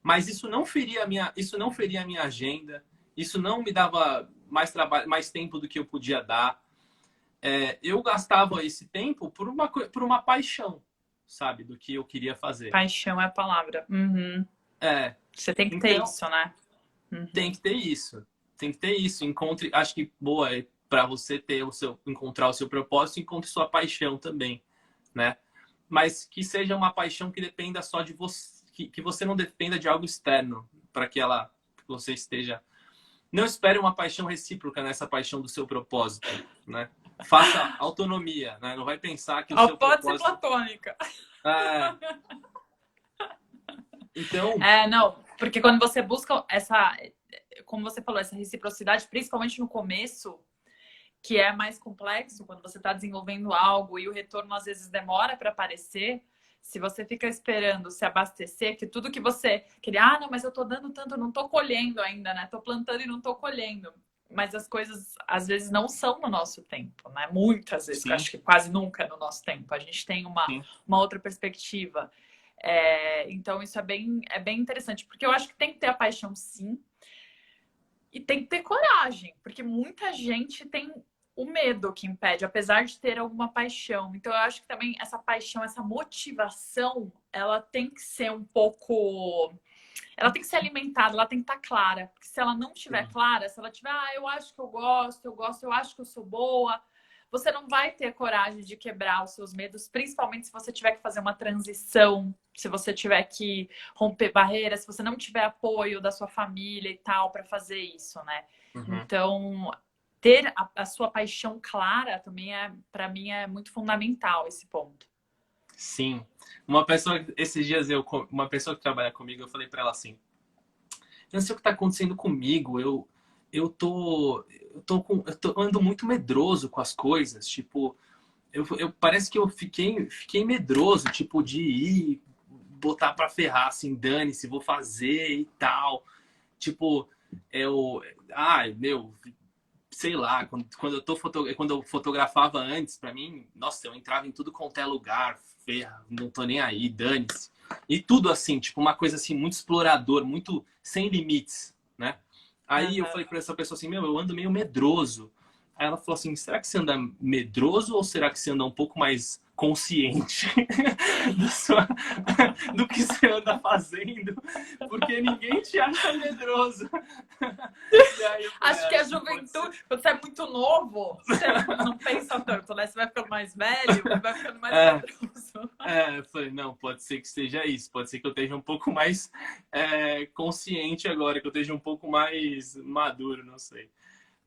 Mas isso não feria a minha agenda, isso não me dava mais trabalho, mais tempo do que eu podia dar. Eu gastava esse tempo por uma paixão, sabe, do que eu queria fazer. Paixão é a palavra. Uhum. É, Você tem que ter então isso, né? tem Uhum. que ter isso, tem que ter isso. Encontre, acho que boa para você encontrar o seu propósito, encontre sua paixão também, né? Mas que seja uma paixão que dependa só de você, que você não dependa de algo externo para que você esteja. Não espere uma paixão recíproca nessa paixão do seu propósito, né? Faça autonomia, né? Não vai pensar que o Ó, seu pode ser propósito. platônica. É, então, É, não, porque quando você busca essa, como você falou, essa reciprocidade, principalmente no começo, que é mais complexo, quando você está desenvolvendo algo e o retorno às vezes demora para aparecer, se você fica esperando se abastecer, que tudo que você queria, não, mas eu tô dando tanto, eu não tô colhendo ainda, né? Tô plantando e não tô colhendo. Mas as coisas às vezes não são no nosso tempo, né? Muitas vezes, sim, acho que quase nunca é no nosso tempo. A gente tem sim, uma outra perspectiva. Então isso é bem interessante, porque eu acho que tem que ter a paixão sim, e tem que ter coragem, porque muita gente tem o medo que impede, apesar de ter alguma paixão. Então, eu acho que também essa paixão, essa motivação, ela tem que ser um pouco. Ela tem que ser alimentada, ela tem que estar clara. Porque se ela não estiver sim. clara, se ela tiver, eu acho que eu gosto, eu acho que eu sou boa, você não vai ter coragem de quebrar os seus medos, principalmente se você tiver que fazer uma transição, se você tiver que romper barreiras, se você não tiver apoio da sua família e tal para fazer isso, né? Uhum. Então, ter a sua paixão clara também para mim, é muito fundamental esse ponto. Sim. Esses dias uma pessoa que trabalha comigo, eu falei para ela assim: eu não sei o que tá acontecendo comigo, eu ando muito medroso com as coisas, tipo, parece que eu fiquei medroso, tipo, de ir botar pra ferrar, assim, dane-se, vou fazer e tal. Tipo, ai, meu, sei lá, quando eu fotografava antes, pra mim, nossa, eu entrava em tudo quanto é lugar, ferra, não tô nem aí, dane-se. E tudo assim, tipo, uma coisa assim, muito explorador, muito sem limites, né? Aí eu Uhum. falei pra essa pessoa assim, meu, eu ando meio medroso. Aí ela falou assim, será que você anda medroso ou será que você anda um pouco mais consciente do, sua, do que você anda fazendo? Porque ninguém te acha medroso. E aí eu falei, Acho que a acho que pode ser. juventude, quando você é muito novo, você não pensa tanto, né? Você vai ficando mais velho e vai ficando mais É, medroso. eu falei, não, pode ser que seja isso. Pode ser que eu esteja um pouco mais consciente agora, que eu esteja um pouco mais maduro, não sei.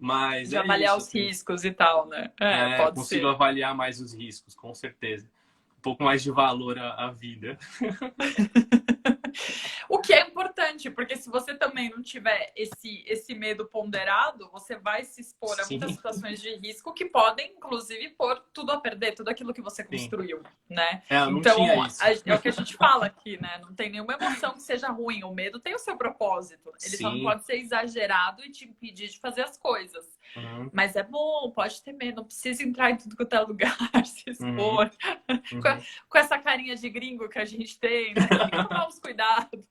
Mas De é avaliar isso, os assim. riscos e tal, né? Pode Consigo ser. avaliar mais os riscos, com certeza. Um pouco mais de valor à vida. O que é importante, porque se você também não tiver esse medo ponderado, você vai se expor a muitas Sim, situações de risco que podem, inclusive, pôr tudo a perder, tudo aquilo que você sim. construiu, né? Eu não tinha Então, isso. é o que a gente fala aqui, né? Não tem nenhuma emoção que seja ruim. O medo tem o seu propósito. Ele só não Sim. pode ser exagerado e te impedir de fazer as coisas. Uhum, Mas é bom, pode ter medo, não precisa entrar em tudo quanto é lugar, se uhum, expor. Com, uhum. com essa carinha de gringo que a gente tem, né? Tem que tomar uns cuidados.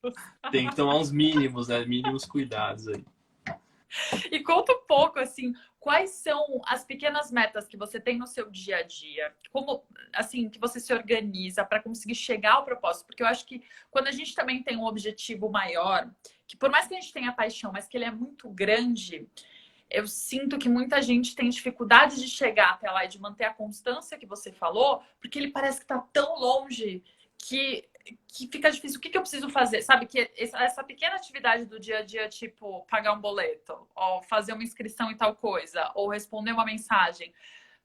Tem que tomar uns mínimos, né? Mínimos cuidados aí. E conta um pouco, assim, quais são as pequenas metas que você tem no seu dia a dia? Como, assim, que você se organiza para conseguir chegar ao propósito? Porque eu acho que quando a gente também tem um objetivo maior, que por mais que a gente tenha paixão, mas que ele é muito grande, eu sinto que muita gente tem dificuldade de chegar até lá e de manter a constância que você falou, porque ele parece que está tão longe que, que fica difícil. O que eu preciso fazer? Sabe, que essa pequena atividade do dia a dia, tipo pagar um boleto, ou fazer uma inscrição em tal coisa, ou responder uma mensagem,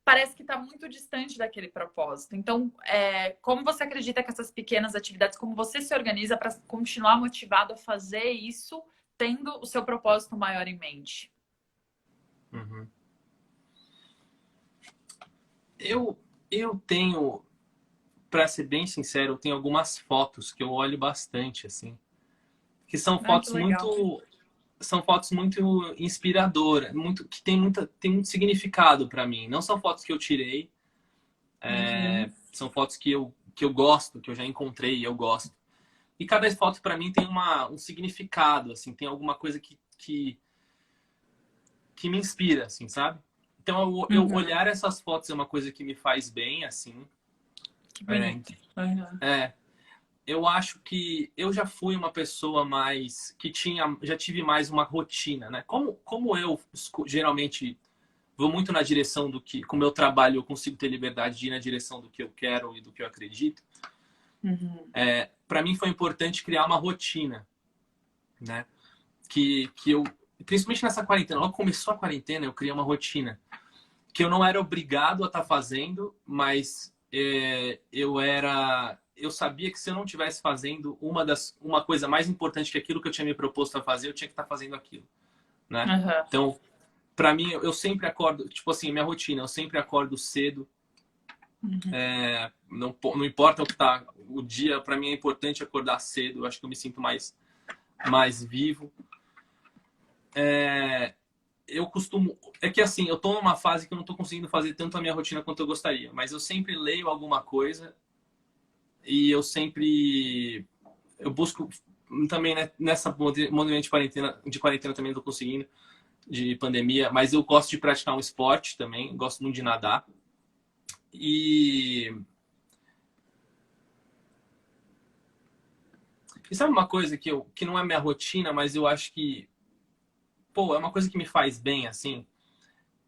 parece que está muito distante daquele propósito. Então, como você acredita que essas pequenas atividades, como você se organiza para continuar motivado a fazer isso, tendo o seu propósito maior em mente? Uhum. Eu tenho, para ser bem sincero, eu tenho algumas fotos que eu olho bastante, assim, que Ai, que legal. são fotos muito inspiradoras, tem muito significado para mim. Não são fotos que eu tirei, Uhum. são fotos que eu gosto, que eu já encontrei e eu gosto. E cada foto para mim tem um significado, assim, tem alguma coisa que me inspira, assim, sabe? Então eu Uhum. olhar essas fotos é uma coisa que me faz bem, assim. Que É, bonito. Uhum. é, eu acho que eu já fui uma pessoa mais já tive mais uma rotina, né? Como eu geralmente vou muito na direção do que, com o meu trabalho eu consigo ter liberdade de ir na direção do que eu quero e do que eu acredito. Uhum. Para mim foi importante criar uma rotina, né? Que eu, principalmente nessa quarentena, logo começou a quarentena, eu criei uma rotina que eu não era obrigado a estar fazendo, mas eu sabia que se eu não estivesse fazendo uma coisa mais importante que aquilo que eu tinha me proposto a fazer, eu tinha que estar fazendo aquilo, né? Uhum. Então, para mim, eu sempre acordo, tipo assim, minha rotina, eu sempre acordo cedo, Uhum. não importa o que tá o dia, para mim é importante acordar cedo, eu acho que eu me sinto mais vivo. Eu costumo. É que assim, eu tô numa fase que eu não tô conseguindo fazer tanto a minha rotina quanto eu gostaria, mas eu sempre leio alguma coisa e eu busco também, né, nessa movimento de quarentena também não tô conseguindo, de pandemia, mas eu gosto de praticar um esporte também, gosto muito de nadar. E, e sabe uma coisa que não é minha rotina, mas eu acho que, pô, é uma coisa que me faz bem, assim.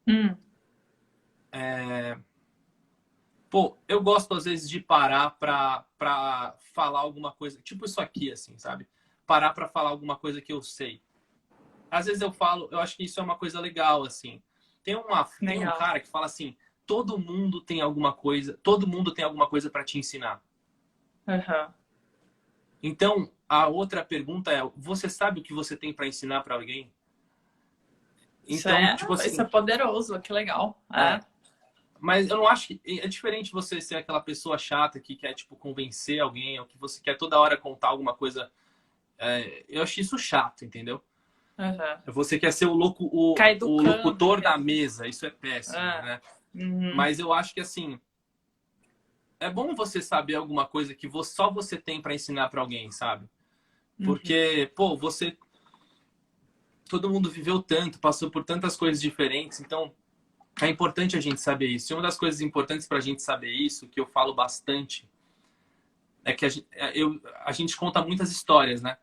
Hum. Pô, eu gosto às vezes de parar pra falar alguma coisa, tipo isso aqui, assim, sabe? Parar pra falar alguma coisa que eu sei. Às vezes eu falo, eu acho que isso é uma coisa legal, assim. Tem um Legal. cara que fala assim, todo mundo tem alguma coisa para te ensinar. Aham. Então, a outra pergunta é, você sabe o que você tem para ensinar para alguém? Isso Então, é, tipo isso é assim, poderoso, que legal. É. é, mas eu não acho que é diferente você ser aquela pessoa chata que quer tipo convencer alguém ou que você quer toda hora contar alguma coisa. Eu acho isso chato, entendeu? Aham. Você quer ser Ficar o educando locutor da mesmo. mesa, isso é péssimo, É. né? Uhum. Mas eu acho que assim, é bom você saber alguma coisa que só você tem para ensinar para alguém, sabe? Uhum. Porque, pô, todo mundo viveu tanto, passou por tantas coisas diferentes, então é importante a gente saber isso. E uma das coisas importantes para a gente saber isso, que eu falo bastante, é que a gente conta muitas histórias, né?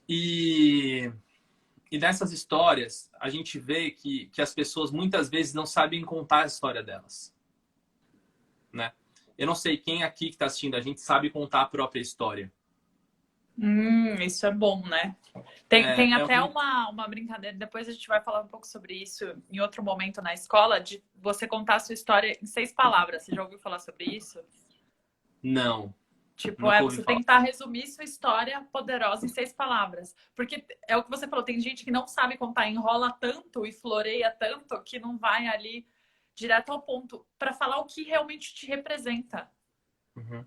E, e nessas histórias, a gente vê que as pessoas muitas vezes não sabem contar a história delas, né? Eu não sei quem aqui que está assistindo a gente sabe contar a própria história. Isso é bom, né? Tem É, até uma brincadeira, depois a gente vai falar um pouco sobre isso em outro momento na escola, de você contar a sua história em 6 palavras. Você já ouviu falar sobre isso? não, Tipo, nunca ouvi você falar. tentar resumir sua história poderosa em 6 palavras. Porque é o que você falou, tem gente que não sabe contar, enrola tanto e floreia tanto que não vai ali direto ao ponto para falar o que realmente te representa. Uhum.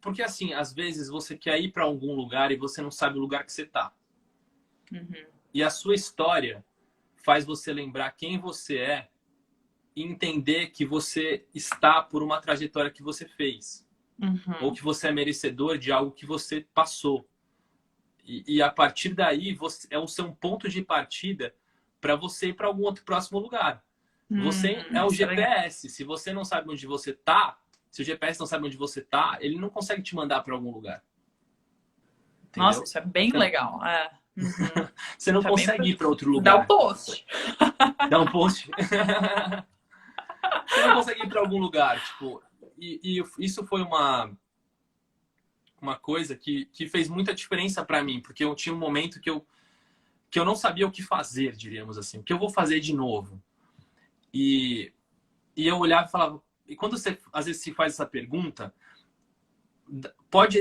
Porque assim, às vezes você quer ir para algum lugar e você não sabe o lugar que você tá. Uhum, E a sua história faz você lembrar quem você é e entender que você está por uma trajetória que você fez. Ou uhum, que você é merecedor de algo que você passou. E a partir daí, é o seu ponto de partida para você ir para algum outro próximo lugar. Você é o isso é legal. GPS. Se você não sabe onde você tá, se o GPS não sabe onde você tá, ele não consegue te mandar para algum lugar. Nossa, Entendeu? isso é bem legal. É. Uhum. Você não Tá bem. consegue ir para outro Dá o lugar. post. Dá um post. Você não consegue ir para algum lugar. Tipo, e isso foi uma coisa que fez muita diferença para mim, porque eu tinha um momento que eu não sabia o que fazer, diríamos assim. O que eu vou fazer de novo? E, e eu olhava e falava. E quando você às vezes se faz essa pergunta, pode.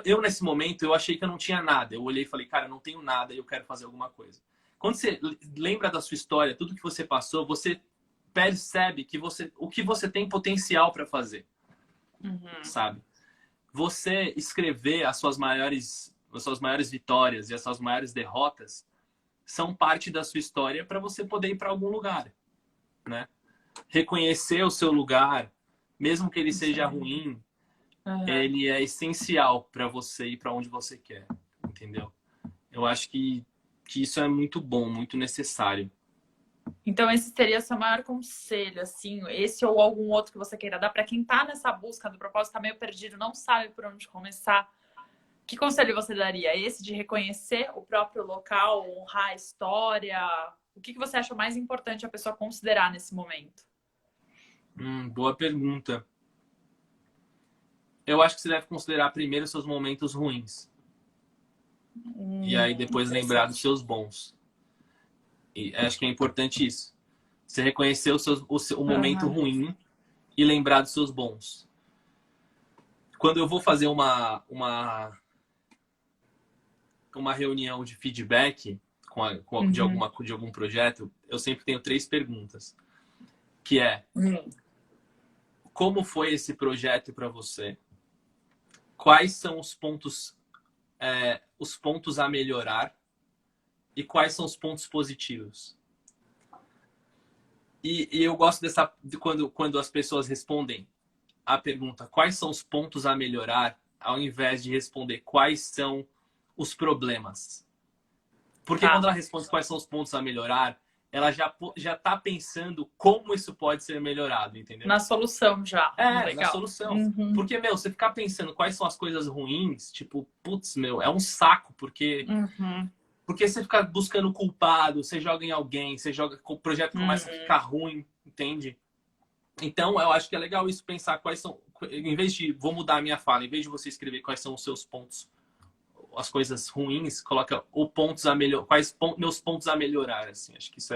Eu, nesse momento, eu achei que eu não tinha nada. Eu olhei e falei, cara, eu não tenho nada e eu quero fazer alguma coisa. Quando você lembra da sua história, tudo que você passou, você percebe que o que você tem potencial para fazer, Uhum. sabe? Você escrever as suas maiores vitórias e as suas maiores derrotas são parte da sua história para você poder ir para algum lugar, né? Reconhecer o seu lugar, mesmo que ele Isso seja é lindo. ruim, Uhum. ele é essencial para você ir para onde você quer, entendeu? Eu acho que isso é muito bom, muito necessário. Então, esse seria seu maior conselho, assim, esse ou algum outro que você queira dar para quem tá nessa busca do propósito, tá meio perdido, não sabe por onde começar. Que conselho você daria? Esse de reconhecer o próprio local, honrar a história? O que você acha mais importante a pessoa considerar nesse momento? Boa pergunta. Eu acho que você deve considerar primeiro os seus momentos ruins e aí depois lembrar dos Interessante. seus bons. E acho que é importante isso. Você reconhecer o momento Uhum. ruim e lembrar dos seus bons. Quando eu vou fazer uma reunião de feedback Uhum. de algum projeto, eu sempre tenho 3 perguntas, que é Uhum. como foi esse projeto para você? Quais são os pontos a melhorar e quais são os pontos positivos? E eu gosto quando as pessoas respondem a pergunta quais são os pontos a melhorar, ao invés de responder quais são os problemas. Porque quando Tá. ela responde quais são os pontos a melhorar, ela já está pensando como isso pode ser melhorado, entendeu? Na solução já. Na Legal. solução. Uhum. Porque, meu, você ficar pensando quais são as coisas ruins, tipo, putz, meu, é um saco, Uhum. porque você fica buscando culpado, você joga em alguém, o projeto começa a Uhum. ficar ruim, entende? Então, eu acho que é legal isso, pensar quais são, em vez de, vou mudar a minha fala, em vez de você escrever quais são os seus pontos, as coisas ruins, coloca o pontos a melhor, meus pontos a melhorar, assim. Acho que isso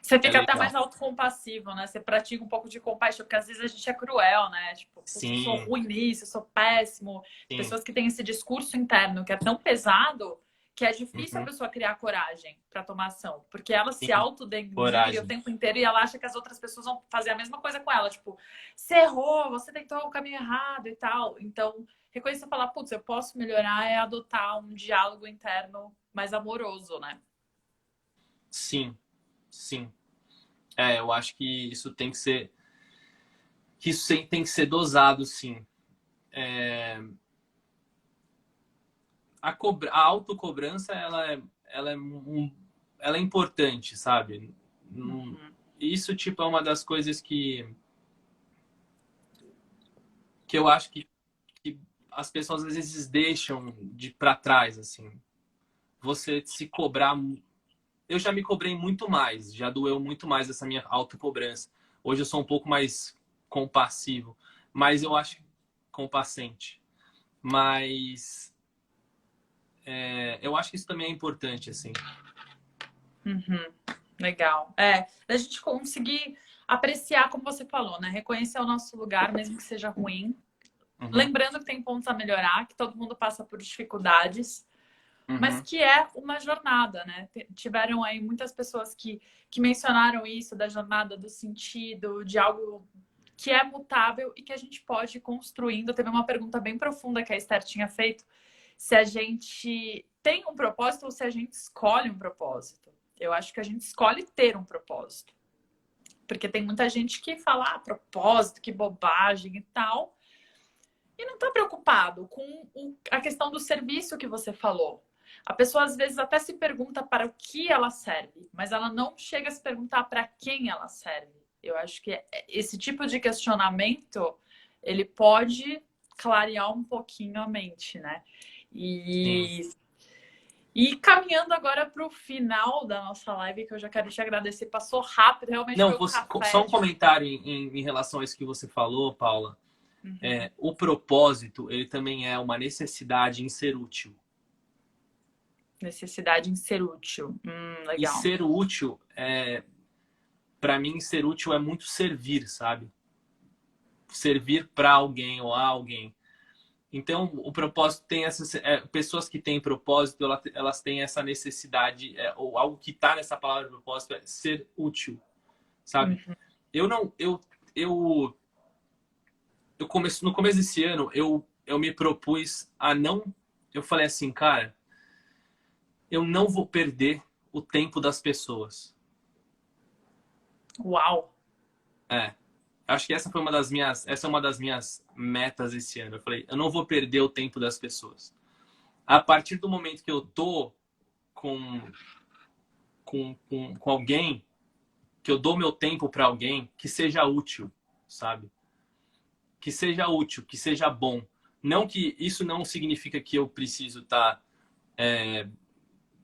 Você é fica até mais legal. autocompassivo, né? Você pratica um pouco de compaixão, porque às vezes a gente é cruel, né? Tipo, putz, eu sou Sim, ruim nisso, eu sou péssimo. sim. Pessoas que têm esse discurso interno que é tão pesado que é difícil a Uhum, pessoa criar coragem para tomar ação, porque ela se sim. autodenigra o Coragem. tempo inteiro e ela acha que as outras pessoas vão fazer a mesma coisa com ela, tipo, você errou, você tentou o caminho errado e tal. Então, reconhecer e falar, putz, eu posso melhorar é adotar um diálogo interno mais amoroso, né? Sim, sim. Eu acho que isso tem que ser, tem que ser dosado, sim. A autocobrança, ela é importante, sabe? Uhum. Isso, tipo, é uma das coisas que eu acho que as pessoas às vezes deixam de para trás, assim. Você se cobrar. Eu já me cobrei muito mais, já doeu muito mais essa minha autocobrança. Hoje eu sou um pouco mais compassivo, mas eu acho compassente. Mas eu acho que isso também é importante, assim. Uhum. Legal. É, a gente conseguir apreciar, como você falou, né? Reconhecer o nosso lugar, mesmo que seja ruim. Uhum, Lembrando que tem pontos a melhorar, que todo mundo passa por dificuldades, mas uhum, que é uma jornada, né? Tiveram aí muitas pessoas que mencionaram isso, da jornada do sentido, de algo que é mutável e que a gente pode ir construindo. Teve uma pergunta bem profunda que a Esther tinha feito, se a gente tem um propósito ou se a gente escolhe um propósito. Eu acho que a gente escolhe ter um propósito. Porque tem muita gente que fala, ah, propósito, que bobagem e tal, e não está preocupado com a questão do serviço que você falou. A pessoa às vezes até se pergunta para o que ela serve, mas ela não chega a se perguntar para quem ela serve. Eu acho que esse tipo de questionamento ele pode clarear um pouquinho a mente, né? sim. E caminhando agora para o final da nossa live, que eu já quero te agradecer, passou rápido, realmente Não, foi um só café um de. comentário em relação a isso que você falou, Paula. Uhum. O propósito, ele também é uma necessidade em ser útil. Necessidade em ser útil. E Legal. ser útil, para mim, ser útil é muito servir, sabe? Servir para alguém ou a alguém. Então, o propósito tem essas. Pessoas que têm propósito, elas têm essa necessidade, ou algo que está nessa palavra propósito, é ser útil, sabe? Uhum. Eu não. No começo desse ano, eu me propus a não. Eu falei assim, cara, eu não vou perder o tempo das pessoas. Uau! É. Acho que essa é uma das minhas metas esse ano. Eu falei, eu não vou perder o tempo das pessoas. A partir do momento que eu tô com, com alguém, que eu dou meu tempo para alguém, que seja útil, sabe? Que seja útil, que seja bom. Não que isso não significa que eu preciso estar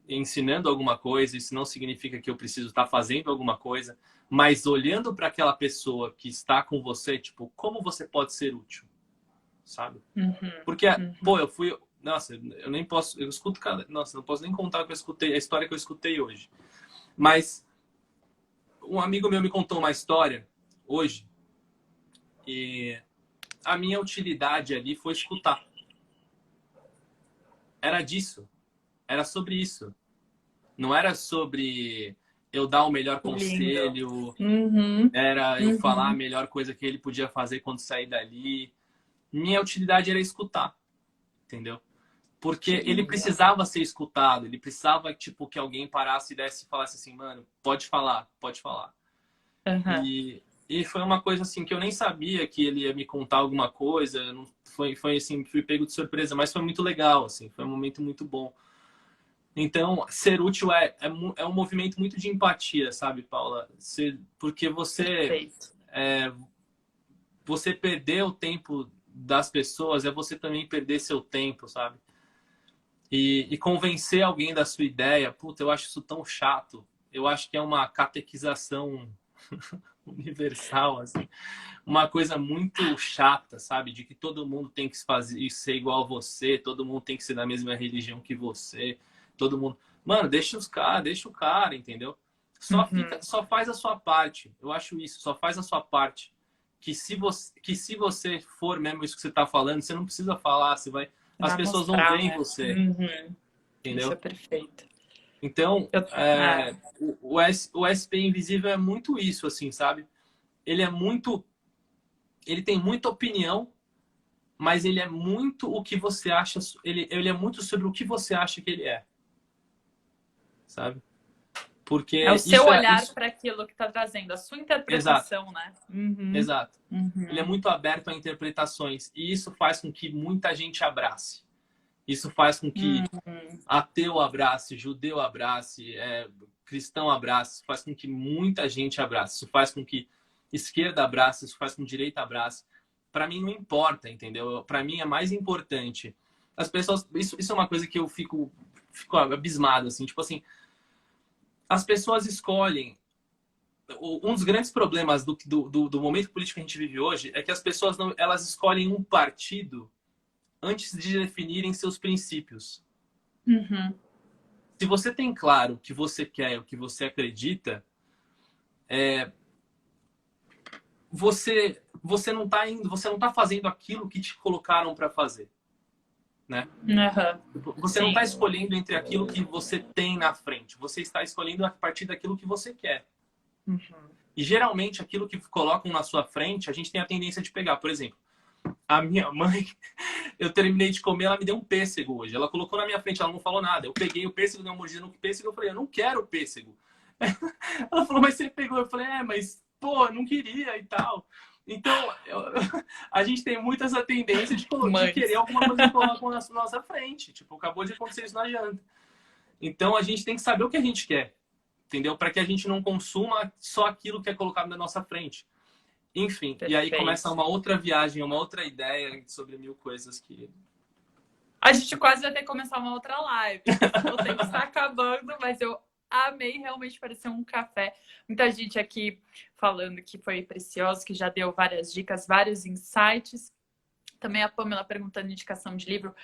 ensinando alguma coisa, isso não significa que eu preciso estar fazendo alguma coisa, mas olhando para aquela pessoa que está com você, tipo, como você pode ser útil, sabe? Uhum. Porque, Uhum. pô, eu fui. Nossa, eu nem posso. Eu escuto cada. Nossa, não posso nem contar o que eu escutei, a história que eu escutei hoje. Mas um amigo meu me contou uma história hoje e a minha utilidade ali foi escutar. Era disso. Era sobre isso. Não era sobre eu dar o melhor Que lindo. conselho, Uhum. era eu falar a Uhum. melhor coisa que ele podia fazer quando sair dali. Minha utilidade era escutar, entendeu? Que Porque ele lindo. precisava ser escutado, ele precisava, tipo, que alguém parasse e desse e falasse assim, mano, pode falar, pode falar. Uhum. E foi uma coisa assim que eu nem sabia que ele ia me contar alguma coisa, não, foi assim, fui pego de surpresa, mas foi muito legal, assim, foi um momento muito bom. Então, ser útil é um movimento muito de empatia, sabe, Paula? Porque Perfeito. você perder o tempo das pessoas é você também perder seu tempo, sabe? E convencer alguém da sua ideia, puta, eu acho isso tão chato. Eu acho que é uma catequização. universal, assim. Uma coisa muito chata, sabe? De que todo mundo tem que fazer, ser igual a você, todo mundo tem que ser da mesma religião que você, todo mundo... Mano, deixa o cara, entendeu? Uhum. Só faz a sua parte. Eu acho isso, só faz a sua parte. Que se você for mesmo isso que você tá falando, você não precisa falar, você vai... As Vai pessoas vão ver mostrar, em né? você, Uhum. Isso é entendeu? perfeito. Então, Eu, é, o SP Invisível é muito isso, assim, sabe? Ele é muito... Ele tem muita opinião, mas ele é muito o que você acha... Ele é muito sobre o que você acha que ele é, sabe? é o Porque seu isso é... olhar Isso, para aquilo que está trazendo, a sua exato, interpretação, né? Uhum. exato. Ele é Uhum. muito aberto a interpretações. E isso faz com que muita gente abrace. Isso faz com que Uhum. ateu abrace, judeu abrace, cristão abrace, faz com que muita gente abrace, isso faz com que esquerda abrace, isso faz com que direita abrace. Para mim não importa, entendeu? Para mim é mais importante. As pessoas, isso é uma coisa que eu fico abismado, assim, tipo assim, as pessoas escolhem. Um dos grandes problemas do momento político que a gente vive hoje é que as pessoas não, elas escolhem um partido antes de definirem seus princípios. Uhum. Se você tem claro o que você quer, o que você acredita, você não está indo, você não está fazendo aquilo que te colocaram para fazer, né? Uhum. Você não está Sim. escolhendo entre aquilo que você tem na frente, você está escolhendo a partir daquilo que você quer. Uhum. E geralmente aquilo que colocam na sua frente, a gente tem a tendência de pegar. Por exemplo, a minha mãe, eu terminei de comer, ela me deu um pêssego hoje. Ela colocou na minha frente, ela não falou nada. Eu peguei o pêssego, dei uma mordida no pêssego, eu falei, eu não quero o pêssego. Ela falou, mas você pegou? Eu falei, mas, pô, eu não queria e tal. Então, a gente tem muito essa tendência de querer Mães. alguma coisa que colocam na nossa frente. Tipo, acabou de acontecer isso na janta. Então, a gente tem que saber o que a gente quer, entendeu? Para que a gente não consuma só aquilo que é colocado na nossa frente. Enfim, e aí começa Perfeito. uma outra viagem, uma outra ideia sobre mil coisas que... A gente quase vai ter que começar uma outra live, porque o tempo está acabando, mas eu amei, realmente parecer um café. Muita gente aqui falando que foi precioso, que já deu várias dicas, vários insights. Também a Pamela perguntando indicação de livro.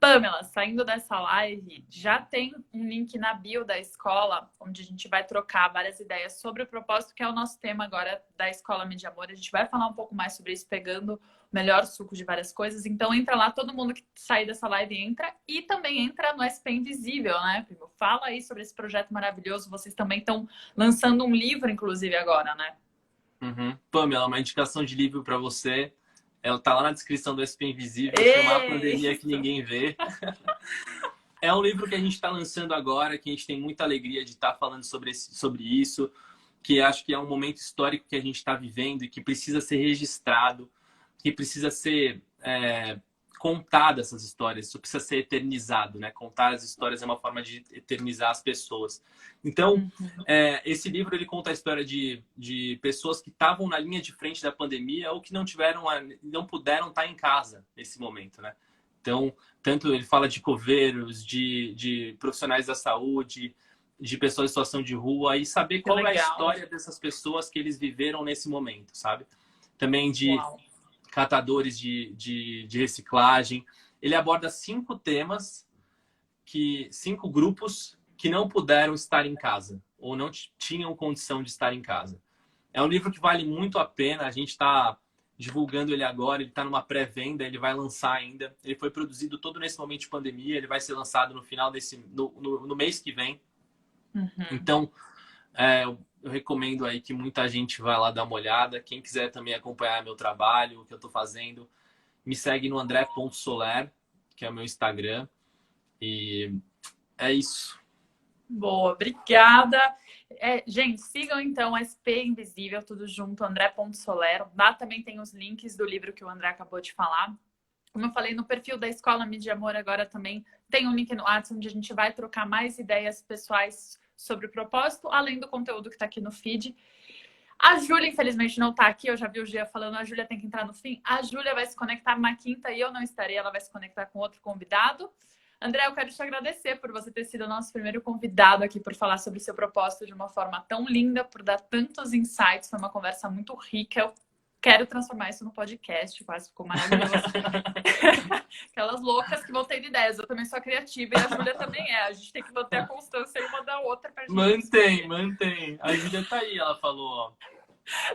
Pamela, saindo dessa live, já tem um link na bio da escola, onde a gente vai trocar várias ideias sobre o propósito, que é o nosso tema agora da Escola Mídia Amor. A gente vai falar um pouco mais sobre isso, pegando o melhor suco de várias coisas. Então, entra lá, todo mundo que sair dessa live entra. E também entra no SP Invisível, né, primo? Fala aí sobre esse projeto maravilhoso. Vocês também estão lançando um livro, inclusive, agora, né? Uhum. Pamela, uma indicação de livro para você. Ela tá lá na descrição do SP Invisível, chama A Pandemia que Isso! Ninguém Vê. É um livro que a gente está lançando agora, que a gente tem muita alegria de estar falando sobre isso, que acho que é um momento histórico que a gente está vivendo e que precisa ser registrado, que precisa ser contada essas histórias, isso precisa ser eternizado, né? Contar as histórias é uma forma de eternizar as pessoas. Então, Uhum. esse livro ele conta a história de pessoas que estavam na linha de frente da pandemia ou que não puderam estar em casa nesse momento, né? Então, tanto ele fala de coveiros, de profissionais da saúde, de pessoas em situação de rua e saber Que qual é a legal. história dessas pessoas que eles viveram nesse momento, sabe? Também de Uau. catadores de reciclagem. Ele aborda 5 temas, cinco grupos que não puderam estar em casa ou não tinham condição de estar em casa. É um livro que vale muito a pena. A gente está divulgando ele agora. Ele está numa pré-venda. Ele vai lançar ainda. Ele foi produzido todo nesse momento de pandemia. Ele vai ser lançado no final no mês que vem. Uhum. Então, eu recomendo aí que muita gente vá lá dar uma olhada. Quem quiser também acompanhar meu trabalho, o que eu estou fazendo, me segue no andré.soler, que é o meu Instagram. E é isso. Boa, obrigada. Gente, sigam então SP Invisível, tudo junto, André.Solero. Lá também tem os links do livro que o André acabou de falar. Como eu falei, no perfil da Escola Mídia Amor agora também tem um link no WhatsApp, onde a gente vai trocar mais ideias pessoais sobre o propósito, além do conteúdo que está aqui no feed. A Júlia, infelizmente, não está aqui. Eu já vi o Gia falando, a Júlia tem que entrar no fim. A Júlia vai se conectar na quinta e eu não estarei. Ela vai se conectar com outro convidado. André, eu quero te agradecer por você ter sido o nosso primeiro convidado aqui, por falar sobre o seu propósito de uma forma tão linda, por dar tantos insights. Foi uma conversa muito rica. Eu quero transformar isso no podcast, quase ficou maravilhoso. Aquelas loucas que vão ter ideias. Eu também sou criativa e a Júlia também é. A gente tem que manter a constância uma da outra pra gente. Mantém. A Júlia tá aí, ela falou, ó.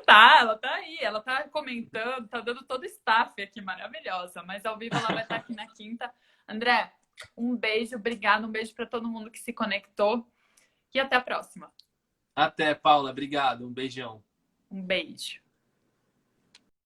Tá, ela tá aí, ela tá comentando, tá dando todo o staff aqui, maravilhosa. Mas ao vivo ela vai estar aqui na quinta. André, um beijo, obrigada, um beijo para todo mundo que se conectou e até a próxima. Até, Paula, obrigado, um beijão. Um beijo.